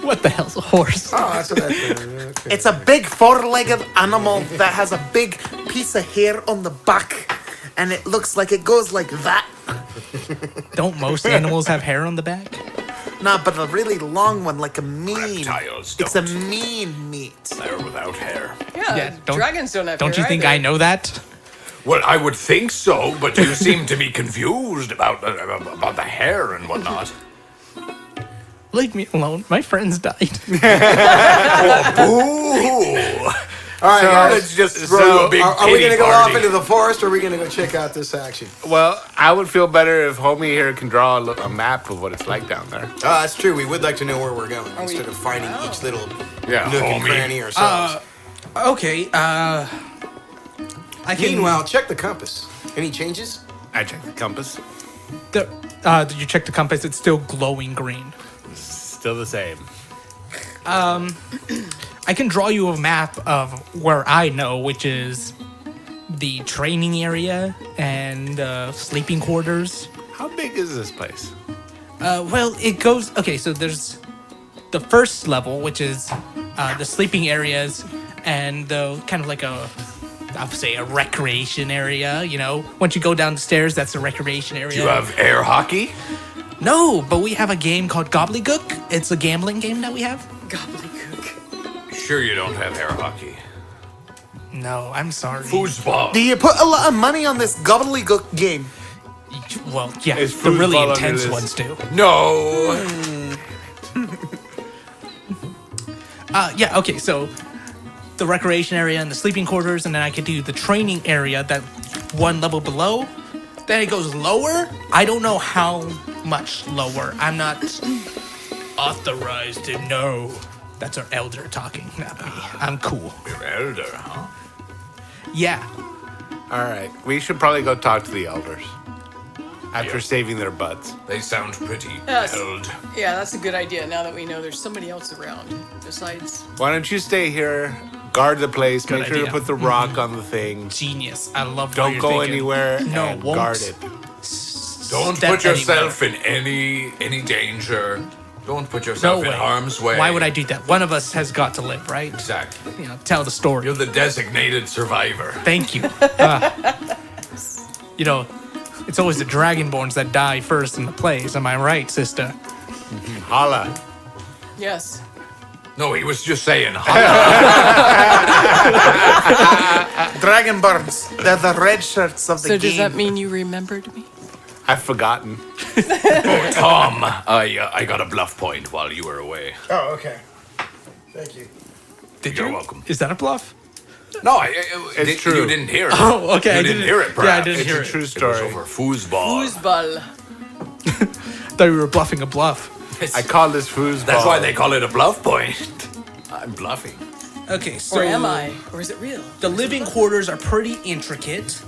What the hell's a horse? Oh, that's what that is. Okay. It's a big four-legged animal that has a big piece of hair on the back, and it looks like it goes like that. Don't most animals have hair on the back? Nah, but a really long one, like a mean. Reptiles It's a don't. mean meat. They're without hair. Yeah, dragons don't have. Don't hair you think either. I know that? Well, I would think so, but you seem to be confused about the hair and whatnot. Leave me alone. My friends died. Ooh. All right, So guys. let's just throw a big Are we pity gonna go party. off into the forest, or are we gonna go check out this action? Well, I would feel better if homie here can draw a map of what it's like down there. That's true. We would like to know where we're going instead of finding each little Yeah, nook and homie. cranny ourselves. Okay. I can. Meanwhile, check the compass. Any changes? I checked the compass. Did you check the compass? It's still glowing green. Still the same. I can draw you a map of where I know, which is the training area and sleeping quarters. How big is this place? Well, it goes. Okay, so there's the first level, which is the sleeping areas, and the kind of like I would say a recreation area. You know, once you go down the stairs, that's the recreation area. Do you have air hockey? No, but we have a game called Gobbledygook. It's a gambling game that we have. Gobbledygook. Sure you don't have air hockey. No, I'm sorry. Foosball. Do you put a lot of money on this gobbledygook game? Well, yeah, Is the really foosball under intense this? ones do. No. Yeah, okay, so the recreation area and the sleeping quarters, and then I could do the training area that one level below. Then it goes lower. I don't know how much lower. I'm not authorized to know. That's our elder talking, not me. I'm cool. You're elder, huh? Yeah. All right. We should probably go talk to the elders after saving their butts. They sound pretty Yes. held. Yeah, that's a good idea. Now that we know there's somebody else around besides. Why don't you stay here, guard the place, Good make sure idea. to put the rock on the thing. Genius. I love what Don't you're go thinking. anywhere No, and won't. guard it. Don't Step put yourself in any danger. Don't put No yourself way. in harm's way. Why would I do that? One of us has got to live, right? Exactly. You know, tell the story. You're the designated survivor. Thank you. You know, it's always the Dragonborns that die first in the plays. Am I right, sister? Holla. Yes. No, he was just saying. Dragonborns. They're the red shirts of the So game. does that mean you remembered me? I've forgotten. Oh, Tom, I got a bluff point while you were away. Oh, okay. Thank you. You're welcome. Is that a bluff? No, It's true. You didn't hear it. Oh, okay. You I didn't hear it, Yeah, I perhaps. didn't It's hear a it. true It was story. over foosball. Foosball. Thought we were bluffing a bluff. I call this foosball. That's why they call it a bluff point. I'm bluffing. Okay, so Or am I? Or is it real? the living quarters are pretty intricate,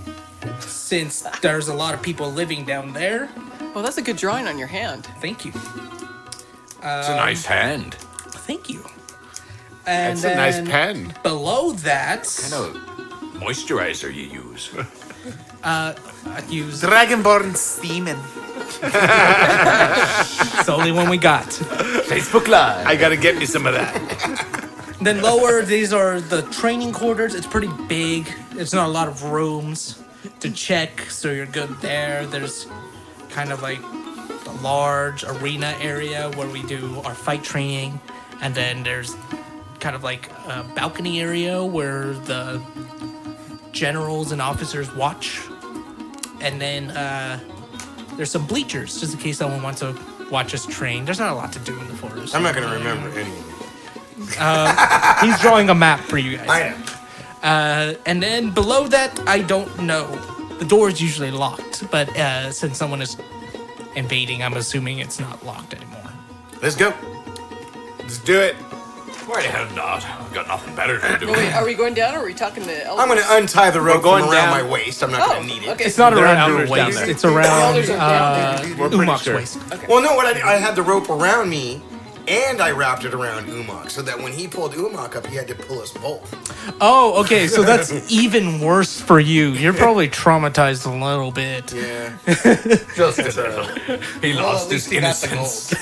since there's a lot of people living down there. Well, that's a good drawing on your hand. Thank you. It's a nice hand. Thank you. And That's a nice then pen. below that, Kind of moisturizer you use. I use Dragonborn steaming. it's the only one we got. Facebook Live. I gotta get me some of that. Then lower, these are the training quarters. It's pretty big. It's not a lot of rooms to check, so you're good there. There's kind of like the large arena area where we do our fight training, and then there's kind of like a balcony area where the generals and officers watch, and then there's some bleachers just in case someone wants to watch us train. There's not a lot to do in the forest. I'm not gonna remember any of it. He's drawing a map for you guys. I know. And then below that, I don't know. The door is usually locked, but since someone is invading, I'm assuming it's not locked anymore. Let's go. Let's do it. Why the hell not? I've got nothing better to do. Wait, are we going down or are we talking to elders? I'm going to untie the rope going from around down. my waist. I'm not going to need it. Okay. It's not There are around your elders down waist. there. It's around Elders are down We're pretty Umok's sure. waist. Well, no, I had the rope around me, and I wrapped it around Umok, so that when he pulled Umok up, he had to pull us both. Oh, okay. So that's even worse for you. You're probably traumatized a little bit. Yeah. Just a little. He lost his innocence.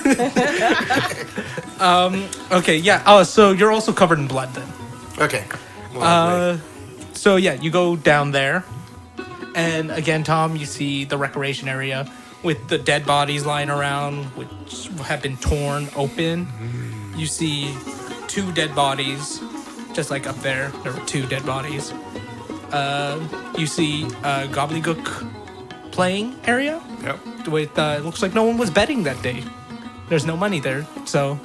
Okay, yeah. Oh, so you're also covered in blood then. Okay. Well, So yeah, you go down there, and again, Tom, you see the recreation area with the dead bodies lying around, which have been torn open. You see 2 dead bodies, just like up there. There were 2 dead bodies. You see a gobbledygook playing area. Yep. With it looks like no one was betting that day. There's no money there, so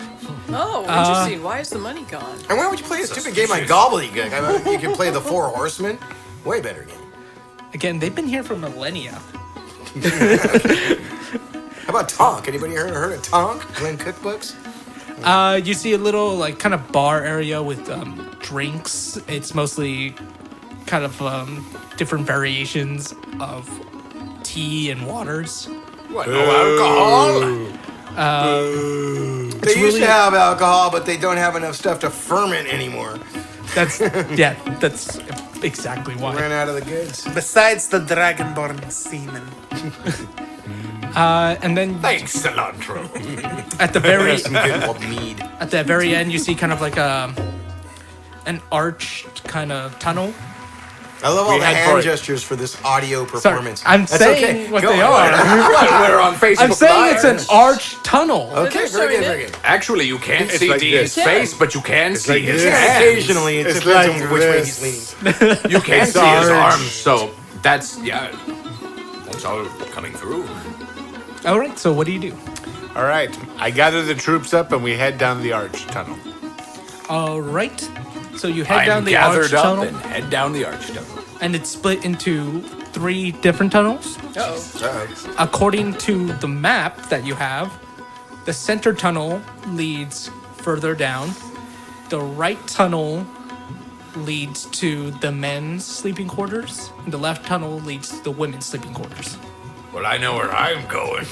Oh, interesting. Why is the money gone? and why would you play a stupid game like Gobbledygook? I mean, you can play the 4 Horsemen. Way better game. again, they've been here for millennia. How about Tonk? Anybody heard of Tonk? Glenn Cookbooks? You see a little like kind of bar area with drinks. It's mostly kind of different variations of tea and waters. What? No alcohol? They used to have alcohol, but they don't have enough stuff to ferment anymore. That's that's exactly why. Ran out of the goods. Besides the dragonborn semen. And then Thanks, cilantro. at the very Some good old mead. at the very end, you see kind of like an arched kind of tunnel. I love all We the had for hand it. gestures for this audio Sorry, performance. I'm That's saying okay. what Go they on. are. What? We're on Facebook I'm saying it's Live. an arched tunnel. Okay, They're very showing good, it. very good. Actually, you can't It's see like Dean's this. face, but you can see like his this. hands. Occasionally, it It's depends like on which way this. he's leaning. You can It's see his orange. arms, so that's that's all coming through. All right. So what do you do? All right. I gather the troops up and we head down the arch tunnel. All right. So you head I'm down the gathered arch up tunnel, and head down the arch tunnel. and it's split into 3 different tunnels. Uh-oh. According to the map that you have, the center tunnel leads further down. The right tunnel leads to the men's sleeping quarters. And the left tunnel leads to the women's sleeping quarters. Well, I know where I'm going.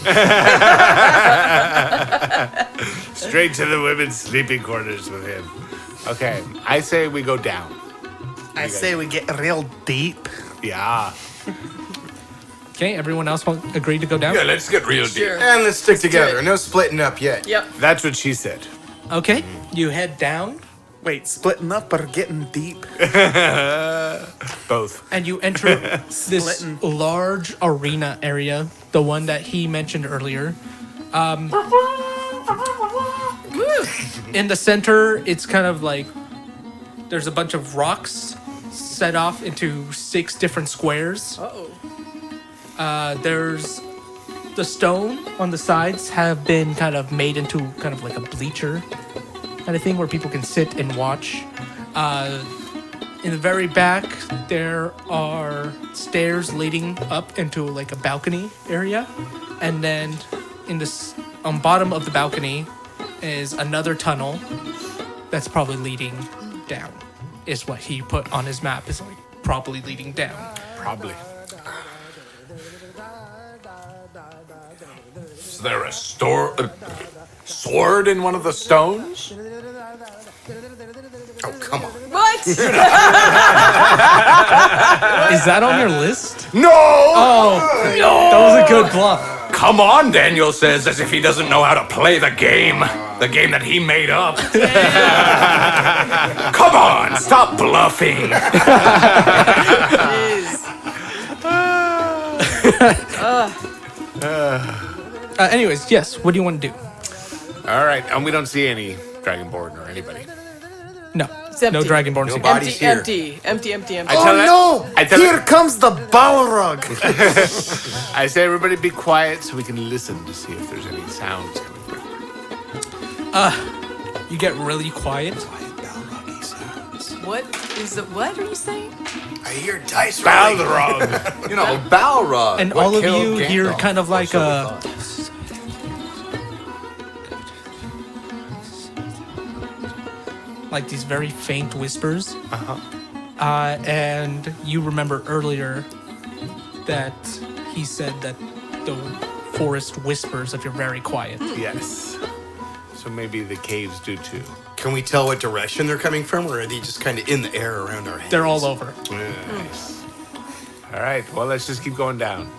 Straight to the women's sleeping quarters with him. Okay. I say we go down. I say we get real deep. Yeah. Okay, everyone else agree to go down? Yeah, let's get real deep. Sure. And let's stick together. it. No splitting up yet. Yep. That's what she said. Okay, you head down Wait, splitting up or getting deep? Both. and you enter this Splitting. large arena area, the one that he mentioned earlier. In the center, it's kind of like there's a bunch of rocks set off into 6 different squares. Uh-oh. There's the stone on the sides have been kind of made into kind of like a bleacher kind of thing where people can sit and watch. In the very back, there are stairs leading up into like a balcony area, and then on bottom of the balcony is another tunnel that's probably leading down. Is what he put on his map. Is like probably leading down. Probably. Is there a sword in one of the stones? Oh, come on. What? Is that on your list? No! Oh, that was a good bluff. Come on, Daniel says, as if he doesn't know how to play the game that he made up. Come on, stop bluffing. Anyways, yes. What do you want to do? All right. And we don't see any Dragonborn or anybody. No, It's empty. no Dragonborn. No No bodies here. Empty. I Oh tell no! I tell Here comes the Balrog! I say everybody be quiet so we can listen to see if there's any sounds coming through. You get really quiet, What is it? What are you saying? I hear dice rolling. Balrog. You know, Balrog. And what all of killed you hear Gandalf, kind of or like so we a thought. like these very faint whispers. And you remember earlier that he said that the forest whispers if you're very quiet. Yes. So maybe the caves do too. Can we tell what direction they're coming from, or are they just kind of in the air around our heads? They're all over. Nice. All right. Well, let's just keep going down.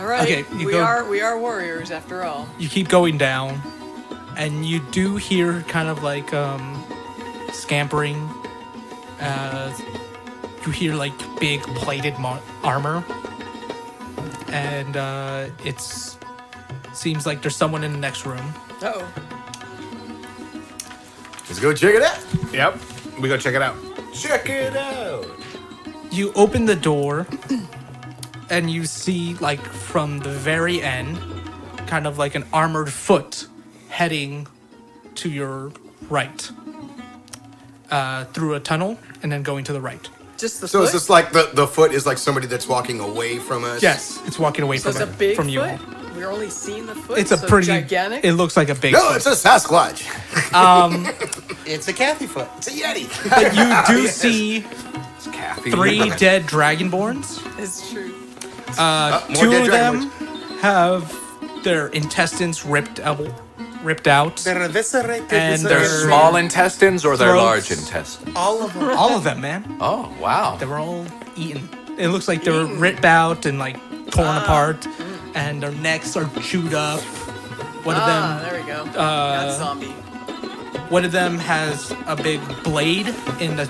All right. Okay, we are warriors after all. You keep going down, and you do hear kind of like scampering. You hear like big plated armor, and it's seems like there's someone in the next room. Uh-oh. Let's go check it out. Yep. We go check it out. Check it out. You open the door, and you see like from the very end, kind of like an armored foot heading to your right, through a tunnel, and then going to the right. Just the So foot? is this like the foot is like somebody that's walking away from us? Yes, it's walking away So from it's a big from you. foot? We're only seeing the foot? It's a so pretty gigantic? It looks like a big. No, foot. it's a Sasquatch. It's a Kathy foot. It's a Yeti. But you do see Kathy 3 Lee. dead dragonborns. It's true. More 2 dead of them have their intestines ripped out. They're eviscerated. And They're Their small intestines or their throats. large intestines? all of them. All of them, man. Oh, wow. They were all eaten. It looks like they were ripped out and like torn apart, and their necks are chewed up. One of them. There we go. That's zombie. One of them has a big blade in the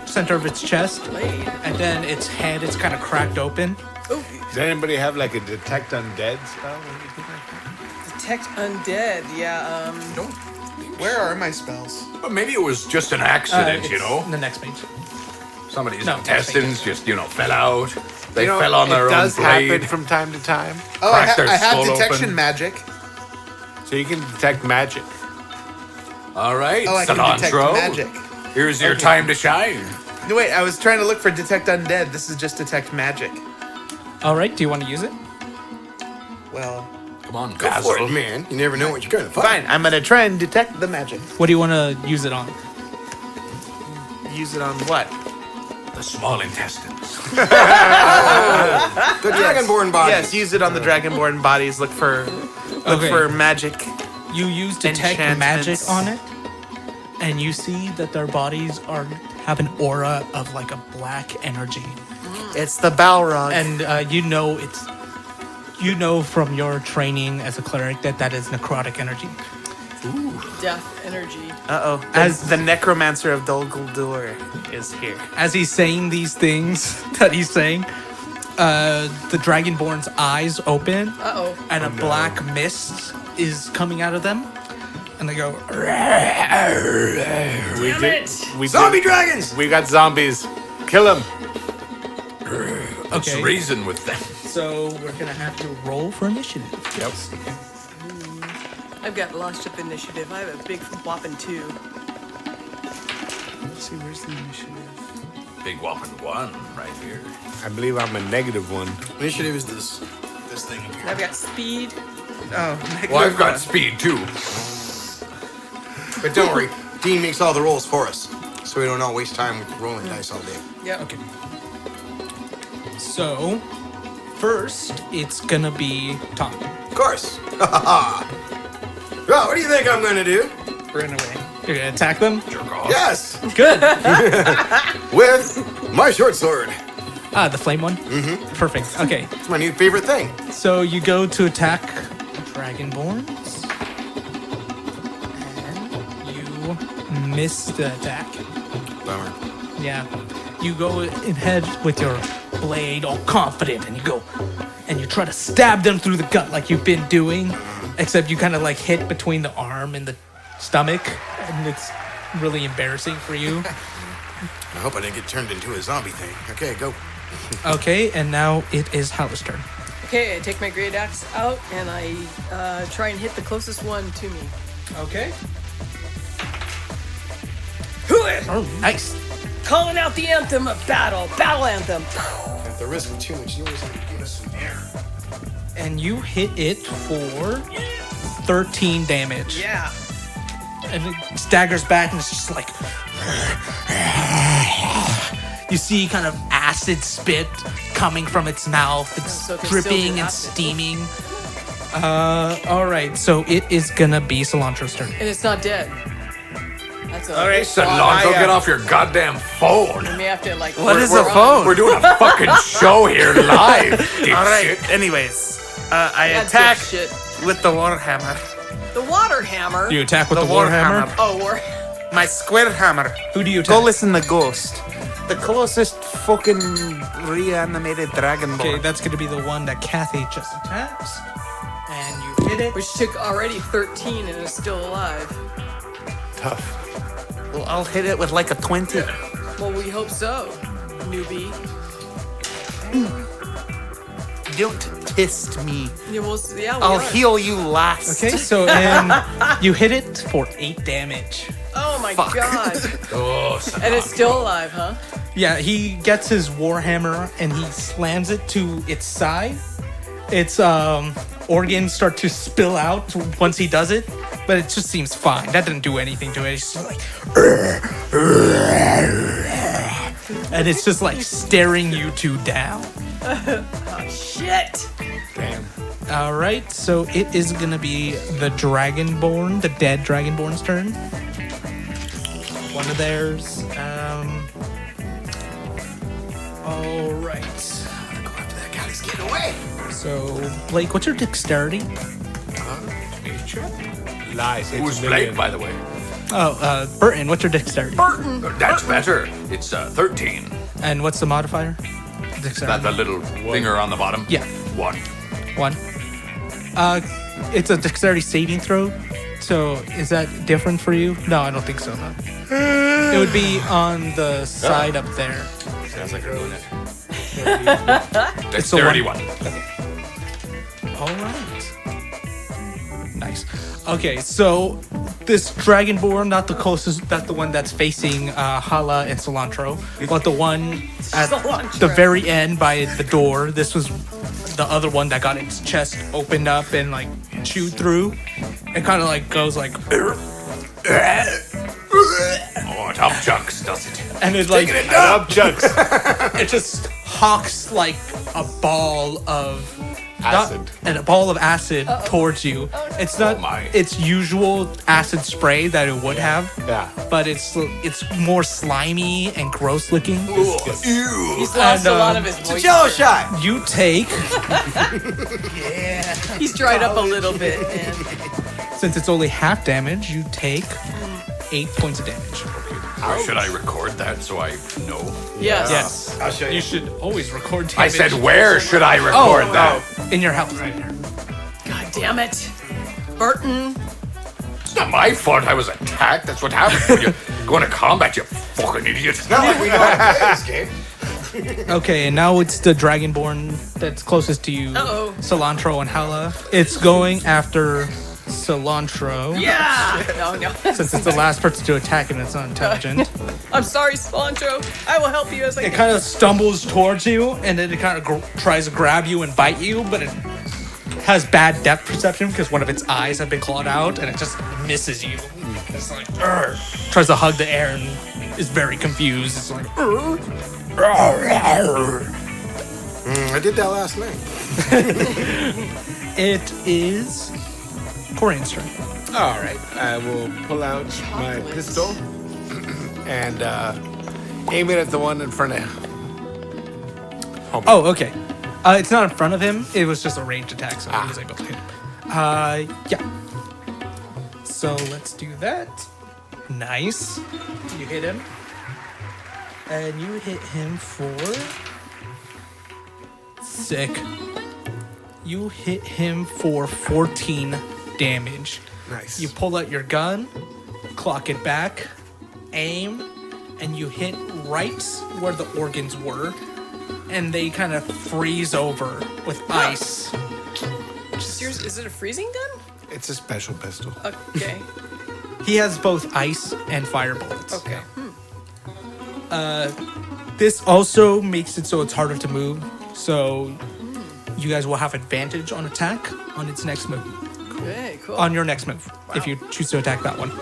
center of its chest, Blade. and then its head is kind of cracked open. Oh, Does anybody have like a detect undead spell? Or anything like that? detect undead. Yeah. Where are my spells? But maybe it was just an accident, you It's know? The next page. Somebody's No, intestines just, fell out. They You know, fell on their it own does blade. happen from time to time. Oh, Crack their I have skull detection open. magic. So you can detect magic. All right, Oh, I can detect cilantro. magic. Here's your Okay. time to shine. No, wait, I was trying to look for detect undead. This is just detect magic. All right. Do you want to use it? Well, Come on, Go for Basil. it, man. You never know what you're gonna find. fine. I'm gonna try and detect the magic. What do you want to use it on? Use it on what? The small intestines. The dragonborn body. Yes, use it on the dragonborn bodies. Look for Okay. magic. You use detect magic on it, and you see that their bodies have an aura of like a black energy, It's the Balrog. and you know from your training as a cleric that is necrotic energy. Death energy. Uh-oh. As- The necromancer of Dol Guldur is here. As he's saying these things that he's saying, the dragonborn's eyes open, Uh-oh. and a black mist is coming out of them, and they go. We Zombie dragons! We got zombies. Kill them. Let's Okay. reason with them. So we're gonna have to roll for initiative. Yep. I've got lost up initiative. I have a big whopping 2. Let's see, where's the initiative? Big whopping 1 right here. I believe I'm a -1. Initiative is this thing up here. I've got speed. Oh, Well, I've got speed too. But don't worry, Dean makes all the rolls for us, so we don't all waste time rolling dice all day. Yep. Okay. So, first, it's gonna be Tom. Of course. Well, what do you think I'm gonna do? Run away. You're gonna attack them? Jerk off. Yes, Good. with my short sword. The flame one? Mm-hmm. Perfect. Okay. It's my new favorite thing. So you go to attack Dragonborns. And you miss the attack. Bummer. Yeah. You go ahead with your blade all confident and you go and you try to stab them through the gut like you've been doing, except you kind of like hit between the arm and the stomach, and it's really embarrassing for you. I hope I didn't get turned into a zombie thing. Okay, go. Okay, and now it is Hal's turn. Okay, I take my great axe out and I try and hit the closest one to me. Okay. it! Oh, nice. Calling out the anthem of battle. Battle anthem. At the risk of too much noise, I'm gonna give us some air. And you hit it for 13 damage. Yeah. And it staggers back and it's just like... You see kind of acid spit coming from its mouth. It's So it can still dripping do and acid. steaming. All right, so it is gonna be Cilantro's turn. And it's not dead. That's a... All right, Cilantro, get off your goddamn phone. We may have to, like... What is we're a on- phone? We're doing a fucking show here live. All right. dipshit. Anyways, I Yeah, attack dipshit. with the warhammer. The water hammer. Do you attack with The the Warhammer? Warhammer. Oh, war... My square hammer. Who do you Go attack? listen to Ghost. The closest fucking reanimated dragonborn. Okay, that's gonna be the one that Kathy just attacks. And you hit it. Which took already 13 and is still alive. Tough. Well, I'll hit it with like a 20. Well, we hope so, newbie. Don't test me. Yeah, we I'll are. heal you last. Okay, so and you hit it for 8 damage. Oh my Fuck. god. Oh, And it's still alive, huh? Yeah, he gets his Warhammer and he slams it to its side. Its organs start to spill out once he does it, but it just seems fine. That didn't do anything to it. It's just like, and it's just like staring you two down. Oh, shit. Damn. All right, so it is gonna be the Dragonborn, the dead Dragonborn's turn. One of theirs. All right. Go after that guy. Let's get away. So Blake, what's your dexterity? Lies. Who's It's Blake, by the way? Oh, Burton, what's your dexterity? That's better. It's 13. And what's the modifier? Is Dexterity. that the little finger on the bottom? Yeah. 1. 1. It's a dexterity saving throw. So is that different for you? No, I don't think so. No. It would be on the side up there. Sounds like we're doing it. It's the Dexterity one. 1. All right. Nice. Okay, so this Dragonborn, not the closest, not the one that's facing Hala and Cilantro, but the one at Cilantro. the very end by the door. This was the other one that got its chest opened up and like chewed through. It kind of like goes like, Oh, it up chunks, does it? and it like Up chucks. it just hawks like a ball of Acid. and a ball of acid towards you. It's not Oh my. its usual acid spray that it would have, Yeah. but it's more slimy and gross looking. Ew. He's lost And, a lot of his It's a voice. jello shot. You take, He's dried up a little bit, man. since it's only half damage, you take 8 points of damage. Should I record that so I know? Yes. Yes, I'll show you. you should always record damage. I said, where should I record that? in your house. God damn it. Burton. It's not my fault I was attacked. That's what happens when you go into combat, you fucking idiot. Not like we know how to play this game. Okay, and now it's the Dragonborn that's closest to you, Uh-oh. Cilantro and Hala. It's going after Cilantro. Yeah. No. Since it's the last person to attack and it's not intelligent. I'm sorry, Cilantro. I will help you as I It can. kind of stumbles towards you and then it kind of tries to grab you and bite you, but it has bad depth perception because one of its eyes have been clawed out and it just misses you. It's like, "Arr." Tries to hug the air and is very confused. It's like, "Arr." I did that last night. It is Corian's turn. All right. I will pull out my pistol and aim it at the one in front of him. Oh, okay. It's not in front of him. It was just a ranged attack, so he was able to hit him. Yeah. So let's do that. Nice. You hit him. And you hit him for... Sick. You hit him for 14 damage. Nice. You pull out your gun, clock it back, aim, and you hit right where the organs were. And they kind of freeze over with ice. Is it a freezing gun? It's a special pistol. Okay. He has both ice and fire bullets. Okay. This also makes it so it's harder to move. So you guys will have advantage on attack on its next move. Okay, cool. On your next move, if you choose to attack that one.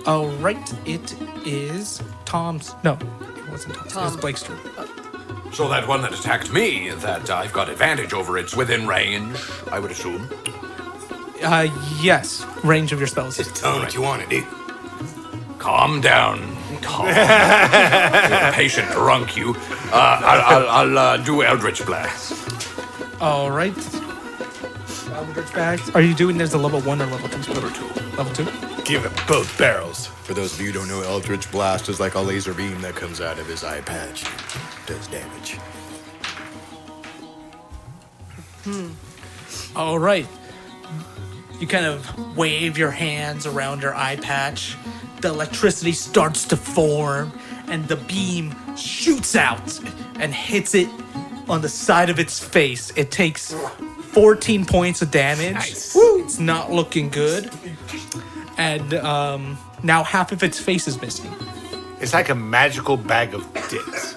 All right, it is Tom's. No, it wasn't Tom's. It was Blake's turn. So that one that attacked me, that I've got advantage over, it's within range, I would assume. Yes, range of your spells. Just tell him what you want to do. Calm down, Tom. You're a patient drunk, you. I'll do Eldritch Blast. All right. Eldritch Blast. Are you doing there's a level 1 or level 2? Level 2. Level 2? Give it both barrels. For those of you who don't know, Eldritch Blast is like a laser beam that comes out of his eye patch. Does damage. All right. You kind of wave your hands around your eye patch. The electricity starts to form, and the beam shoots out and hits it on the side of its face. It takes 14 points of damage. Nice. It's not looking good. And now half of its face is missing. It's like a magical bag of dicks.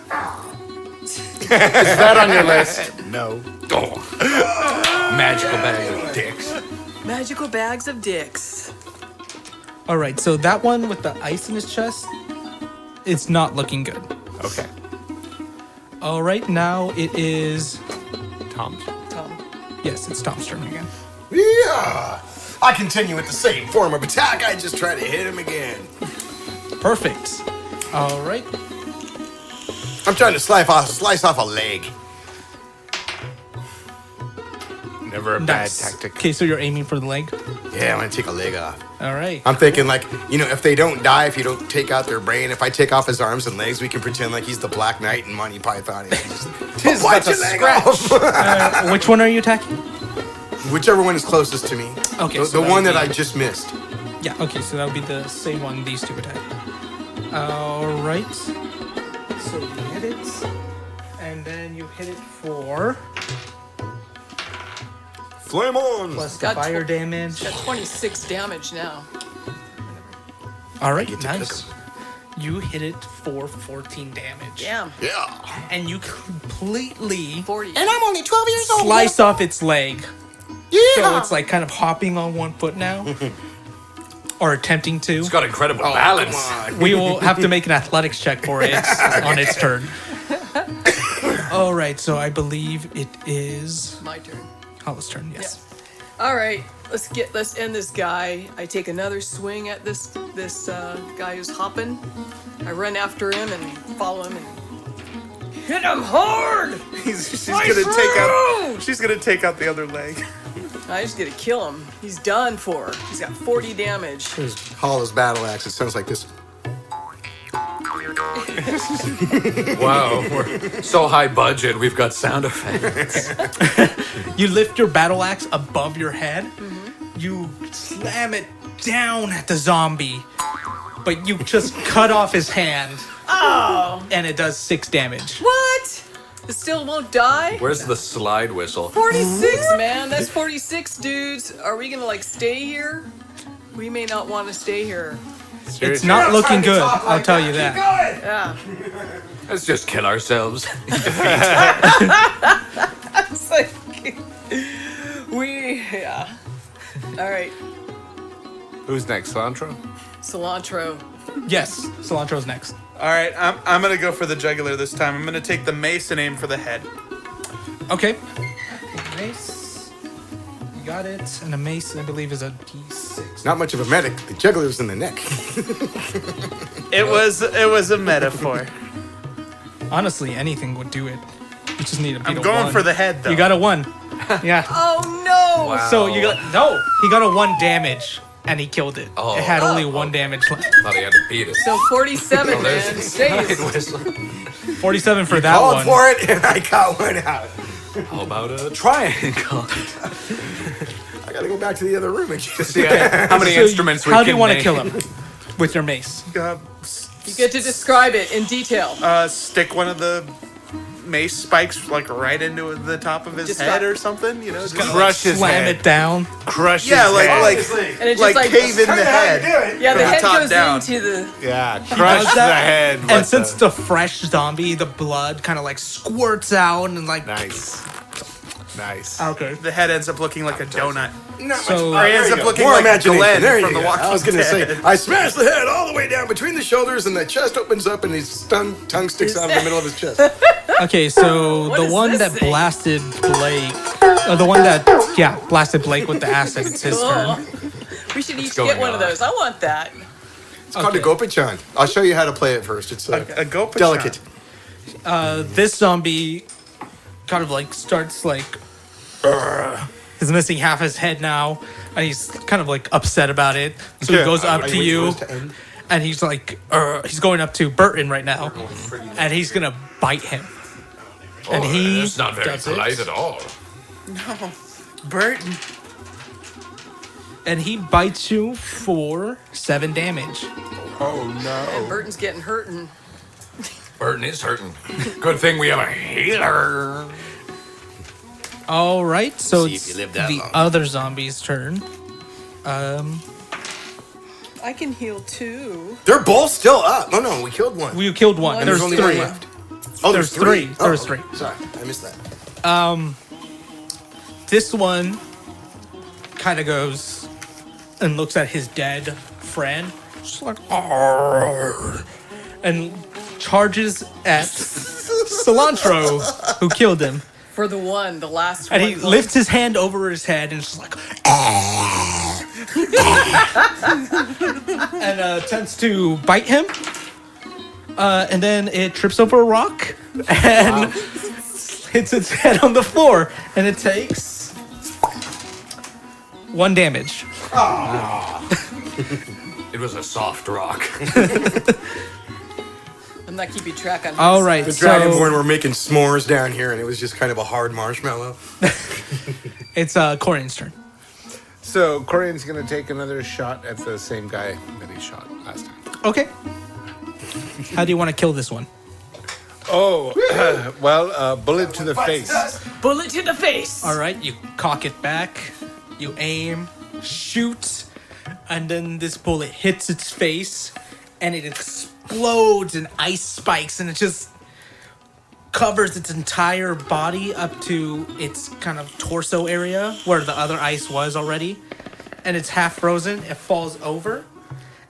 Is that on your list? No. Oh. Magical bag of dicks. Magical bags of dicks. All right, so that one with the ice in his chest, it's not looking good. Okay. All right, now it is... Tom's. Tom. Yes, it's Tom's turn again. Yeah! I continue with the same form of attack. I just try to hit him again. Perfect. All right. I'm trying to slice off a leg. Never a Nice. bad tactic. Okay, so you're aiming for the leg. Yeah, I'm gonna take a leg off. All right. I'm thinking like, if they don't die, if you don't take out their brain, if I take off his arms and legs, we can pretend like he's the Black Knight in Monty Python. And just bite your leg off. Which one are you attacking? Whichever one is closest to me. Okay, The, so the that one would that be- I just missed. Yeah. Okay, so that would be the same one these two attack. All right. So you hit it, and then you hit it for Flame on! plus the Got fire damage. Got 26 damage now. All right, get to nice. You hit it for 14 damage. Damn. Yeah. And you completely 40. And I'm only 12 years old. slice off its leg. Yeah. So it's like kind of hopping on one foot now. Or attempting to. It's got incredible balance. Come on. We will have to make an athletics check for it on its turn. All right, so I believe it is My turn. Hollis' turn. Yes. All right, let's end this guy. I take another swing at this guy who's hopping. I run after him and follow him and hit him hard. She's gonna take out the other leg. I just gotta kill him. He's done for. He's got 40 damage. Hollow's battle axe. It sounds like this. Wow, we're so high budget, we've got sound effects. You lift your battle axe above your head. You slam it down at the zombie, but you just cut off his hand. Oh! And it does 6 damage. What? It still won't die? Where's the slide whistle? 46, man. That's 46 dudes. Are we gonna stay here? We may not want to stay here. It's not looking good, I'll tell you that. Yeah. Let's just kill ourselves. It's like yeah. All right. Who's next? Cilantro? Cilantro. Yes, Cilantro's next. All right, I'm gonna go for the jugular this time. I'm gonna take the mace and aim for the head. Okay. Mace. You got it. And a mace, I believe, is a D6. Not much of a medic. The juggler's in the neck. It was a metaphor. Honestly, anything would do it. You just need to beat I'm a going 1. for the head though. You got a 1. Yeah. Oh no! Wow. So you got he got a 1 damage and he killed it. Oh. It had only 1 damage left. Thought he had to beat it. So 47, man. There's the Stays. slide whistle. 47 for that Called one. for it, and I got one out. How about a triangle? I gotta go back to the other room and just How many So instruments we how can do you want to name? kill him? With your mace. You get to describe it in detail. Stick one of the mace spikes like right into the top of his Just head got- or something. You know, just Crush his Slam head. it down. Crush yeah, his like head. And it's just like cave in the head. Yeah, the from head top goes down. into the. Yeah, Does crush the that, head. and with since the fresh zombie, the blood kind of like squirts out and like. Nice. Okay. The head ends up looking like a donut. So Or he ends up looking More like imagination. Glenn There you from The go. Walking I was going to say, Dead. I smashed the head all the way down between the shoulders, and the chest opens up, and his tongue sticks out of the middle of his chest. Okay, so What the is one this that thing? blasted Blake, the one that blasted Blake with the acid. It's his turn. We should each going get one of on? those. I want that. It's called a Gopachan. I'll show you how to play it first. It's A Gopachan. delicate. This zombie kind of like starts like. He's missing half his head now, and he's kind of like upset about it. So he goes up to you, and he's like, he's going up to Burton right now, and he's gonna bite him. And he That's not very does it. polite at all. No, Burton. And he bites you for 7 damage. Oh And no. Burton's getting hurting. Burton is hurting. Good thing we have a healer. All right, so See if it's you live that the long. other zombie's turn. I can heal too. They're both still up. Oh, no, we killed one. We killed one. One. There's only 3 one left. Oh, There's three. Oh, There's okay. 3. Sorry, I missed that. This one kind of goes and looks at his dead friend, just like, "Arr," and charges at Cilantro, who killed him. For the last And one. he lifts his hand over his head and just like, and attempts to bite him. And then it trips over a rock and hits its head on the floor, and it takes 1 damage. It was a soft rock. I'm not keeping track on. All right, The so Dragonborn were making s'mores down here, and it was just kind of a hard marshmallow. it's Corian's turn. So Corian's gonna take another shot at the same guy that he shot last time. Okay. How do you want to kill this one? Oh, well, bullet to the face. Bullet to the face. All right, you cock it back, you aim, shoot, and then this bullet hits its face, and it explodes in ice spikes, and it just covers its entire body up to its kind of torso area where the other ice was already, and it's half frozen. It falls over,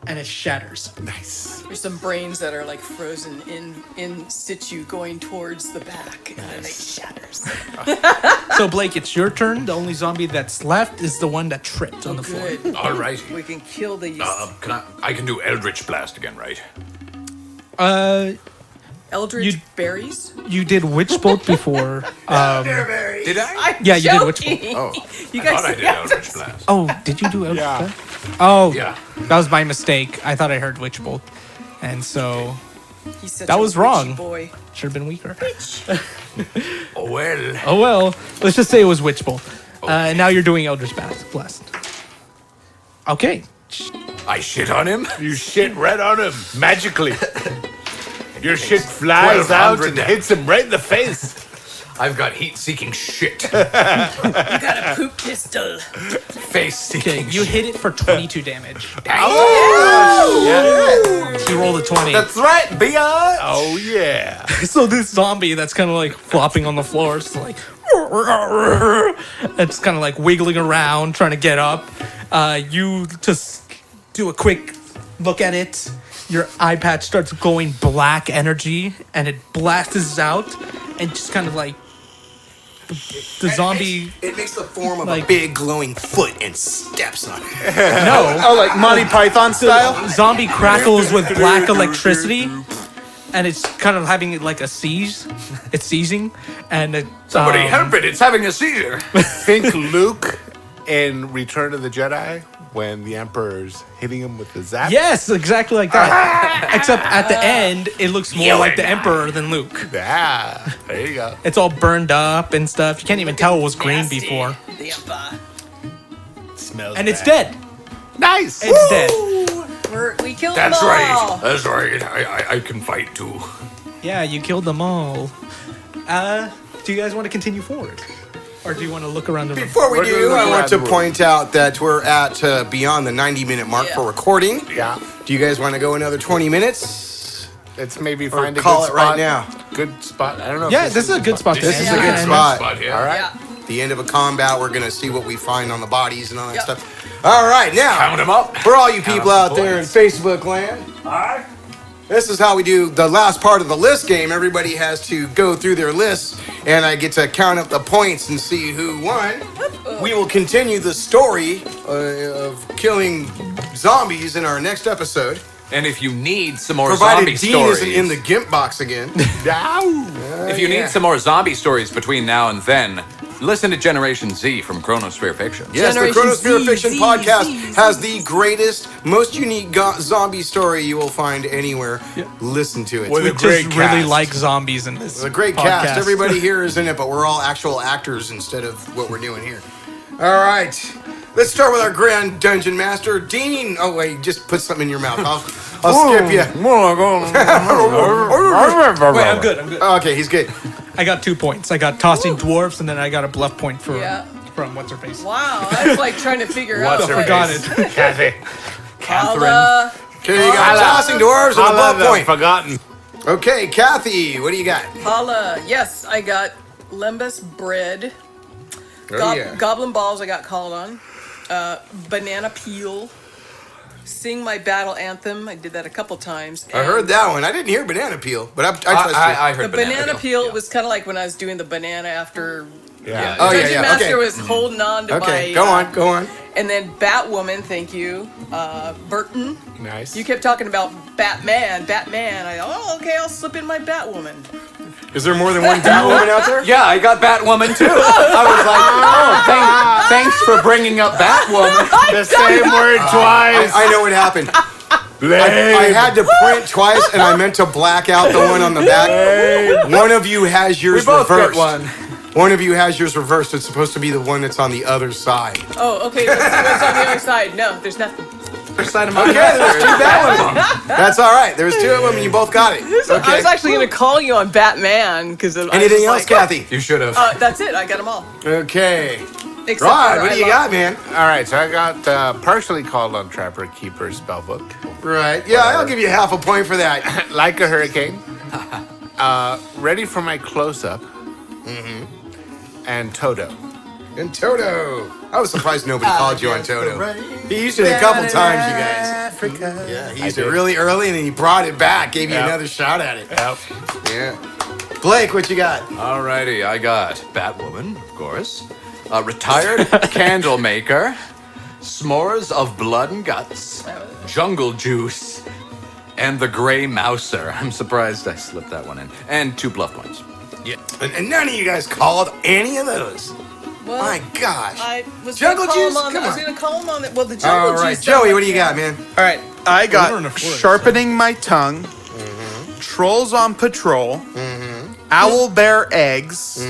and it shatters. Nice. There's some brains that are like frozen in situ going towards the back, and then it shatters. So Blake, it's your turn. The only zombie that's left is the one that tripped on the floor. Good. All right. We can kill these. I can do Eldritch Blast again, right? Eldritch you- berries. You did Witch Bolt before. Did I? Yeah, you did Witch Bolt. Joking. Oh, You I guys thought I did yeah. Eldritch Blast. Oh, did you do Eldritch Yeah. Bolt? Oh, Yeah. that was my mistake. I thought I heard Witch Bolt, and so He's such That a was witchy wrong. boy. should have been weaker. Oh well. Oh well, let's just say it was Witch Bolt. And now you're doing Eldritch Blast. Okay. I shit on him. You shit right on him magically. Your shit flies out 1200 and damage. hits him right in the face. I've got heat-seeking shit. You got a poop pistol. Face-seeking Okay, you shit. hit it for 22 damage. Yeah. You rolled a 20. That's right, biatch! Oh yeah. So this zombie that's kind of like flopping on the floor, it's like it's kind of like wiggling around, trying to get up. You just do a quick look at it. Your eye patch starts glowing black energy, and it blasts out, and just kind of like the zombie. It makes the form of Like- a big glowing foot and steps on it. No, Oh, like Monty Python style? zombie crackles with black electricity, and it's kind of having like a seize. It's seizing, and it, Somebody help it! It's having a seizure. Think Luke in Return of the Jedi when the Emperor's hitting him with the zap. Yes, exactly like that. Except at the end, it looks more like the Emperor than Luke. Yeah. There you go. It's all burned up and stuff. You can't even tell it was green Nasty. before. The Emperor. Smells And it's bad. dead. Nice. It's dead. We killed That's them all. right. That's right. I can fight too. Yeah, you killed them all. Do you guys want to continue forward? Or do you want to look around the room? Before we do, I want to point out that we're at beyond the 90-minute mark for recording. Yeah. Do you guys want to go another 20 minutes? Let's maybe Or find a call good it right spot. now. Good spot. I don't know. Yeah, this is a good spot. This is a good spot. All right. At the end of a combat, we're going to see what we find on the bodies and all that stuff. All right, now. Count 'em up. For all you people out there in Facebook land. All right. This is how we do the last part of the list game. Everybody has to go through their lists, and I get to count up the points and see who won. We will continue the story of killing zombies in our next episode. And if you need some more Provided zombie Dean stories, isn't in the GIMP box again. if you need some more zombie stories between now and then, listen to Generation Z from Chronosphere Fiction. Yes, the Chronosphere Fiction podcast has the greatest, most unique zombie story you will find anywhere. Listen to it. We just really like zombies in this. It's a great podcast. cast. Everybody here is in it, but we're all actual actors instead of what we're doing here. All right. Let's start with our Grand Dungeon Master, Dean. Oh, wait, just put something in your mouth. I'll skip you. Wait, I'm good. Okay, he's good. I got 2 points. I got tossing dwarfs, and then I got a bluff point from what's her face. Wow, that's like trying to figure out. I forgot it. Kathy. Catherine. Okay, you got tossing dwarves and a bluff point. Forgotten. Okay, Kathy, what do you got? Holla. Yes, I got lembas bread. yeah. Goblin balls I got called on. Banana peel. Sing my battle anthem. I did that a couple times. I heard that one. I didn't hear banana peel, but I trust I you. heard The banana peel was kind of like when I was doing the banana after. Yeah. Oh, Dungeon yeah. Master Okay. was holding on to my. Okay, go on. And then Batwoman, thank you. Burton. Nice. You kept talking about Batman. Okay, I'll slip in my Batwoman. Is there more than one Batwoman out there? Yeah, I got Batwoman too. I was like, thanks for bringing up Batwoman. The same word twice. I know what happened. I had to print twice, and I meant to black out the one on the back. One of you has yours We both reversed. get one. One of you has yours reversed. It's supposed to be the one that's on the other side. Oh, okay. What's on the other side? No, there's nothing. Other side of my Okay, there's two Batwomen. That's all right. There's two of them, and you both got it. Okay. I was actually going to call you on Batman because Anything else, Kathy? You should have. That's it. I got them all. Okay. Except Rod, for what do I you love- got, man? All right, so I got partially called on Trapper Keeper spellbook. Right. Yeah, I'll give you half a point for that. Like a hurricane. Ready for my close-up. And Toto. And Toto. I was surprised nobody called you on Toto. He used it a couple times, you guys. Yeah, he used it really early, and then he brought it back, gave you another shot at it. Yep. Yeah. Blake, what you got? Alrighty, I got Batwoman, of course. Retired candle maker. S'mores of blood and guts. Jungle juice. And the Gray Mouser. I'm surprised I slipped that one in. And 2 bluff points. Yeah. And none of you guys called any of those. Well, My gosh. I was Jungle gonna call juice? him on. Come I was on. going to call him on. Well, the jungle All right, juice. Joey, what do you got, man? All right, I We're in got a forest. sharpening my tongue, trolls on patrol, owl bear eggs,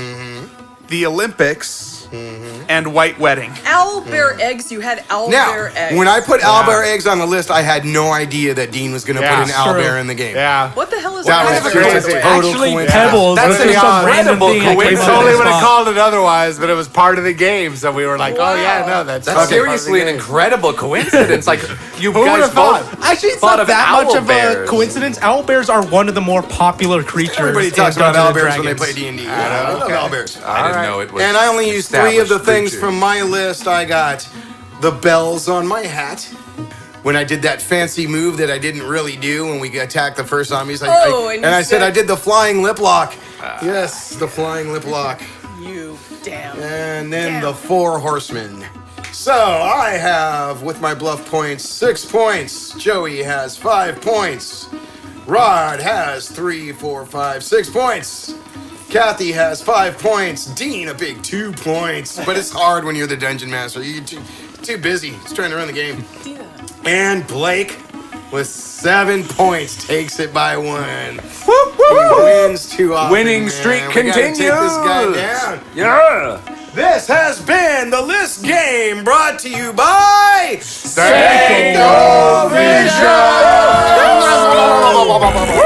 the Olympics, and white wedding. Owl bear eggs. You had owl Now, bear eggs. when I put owlbear eggs on the list, I had no idea that Dean was going to Yeah, put an true. owlbear in the game. Yeah. What the hell is That that? was kind of just a a coincidence? total coincidence. Pebbles. That's That's some an random incredible thing that We came coincidence. out of totally this would have box. called it otherwise, but it was part of the game, so we were like, oh yeah, no, that's That's okay, seriously an part of the game. incredible coincidence. Like, you Who guys would've both thought? Actually, it's thought not of that much owl of a bears. coincidence. Owl bears are one of the more popular creatures. Everybody in talks about Dungeons and owlbears when they Dragons. play D&D. I love owlbears. I didn't know it was. And I only used 3 of the established things creatures. from my list. I got the bells on my hat. When I did that fancy move that I didn't really do when we attacked the first zombies. And you I said said- I did the flying lip lock. Yes, the flying lip lock. You damn. And then the 4 horsemen. So I have, with my bluff points, 6 points. Joey has 5 points. Rod has 3, 4, 5, 6 points. Kathy has 5 points. Dean, a big 2 points. But it's hard when you're the dungeon master. You're too busy. He's trying to run the game. Yeah. And Blake, with 7 points, takes it by 1. He wins too often. Winning man. streak We gotta continues. Take this guy down. Yeah. This has been the List Game, brought to you by Stankovision!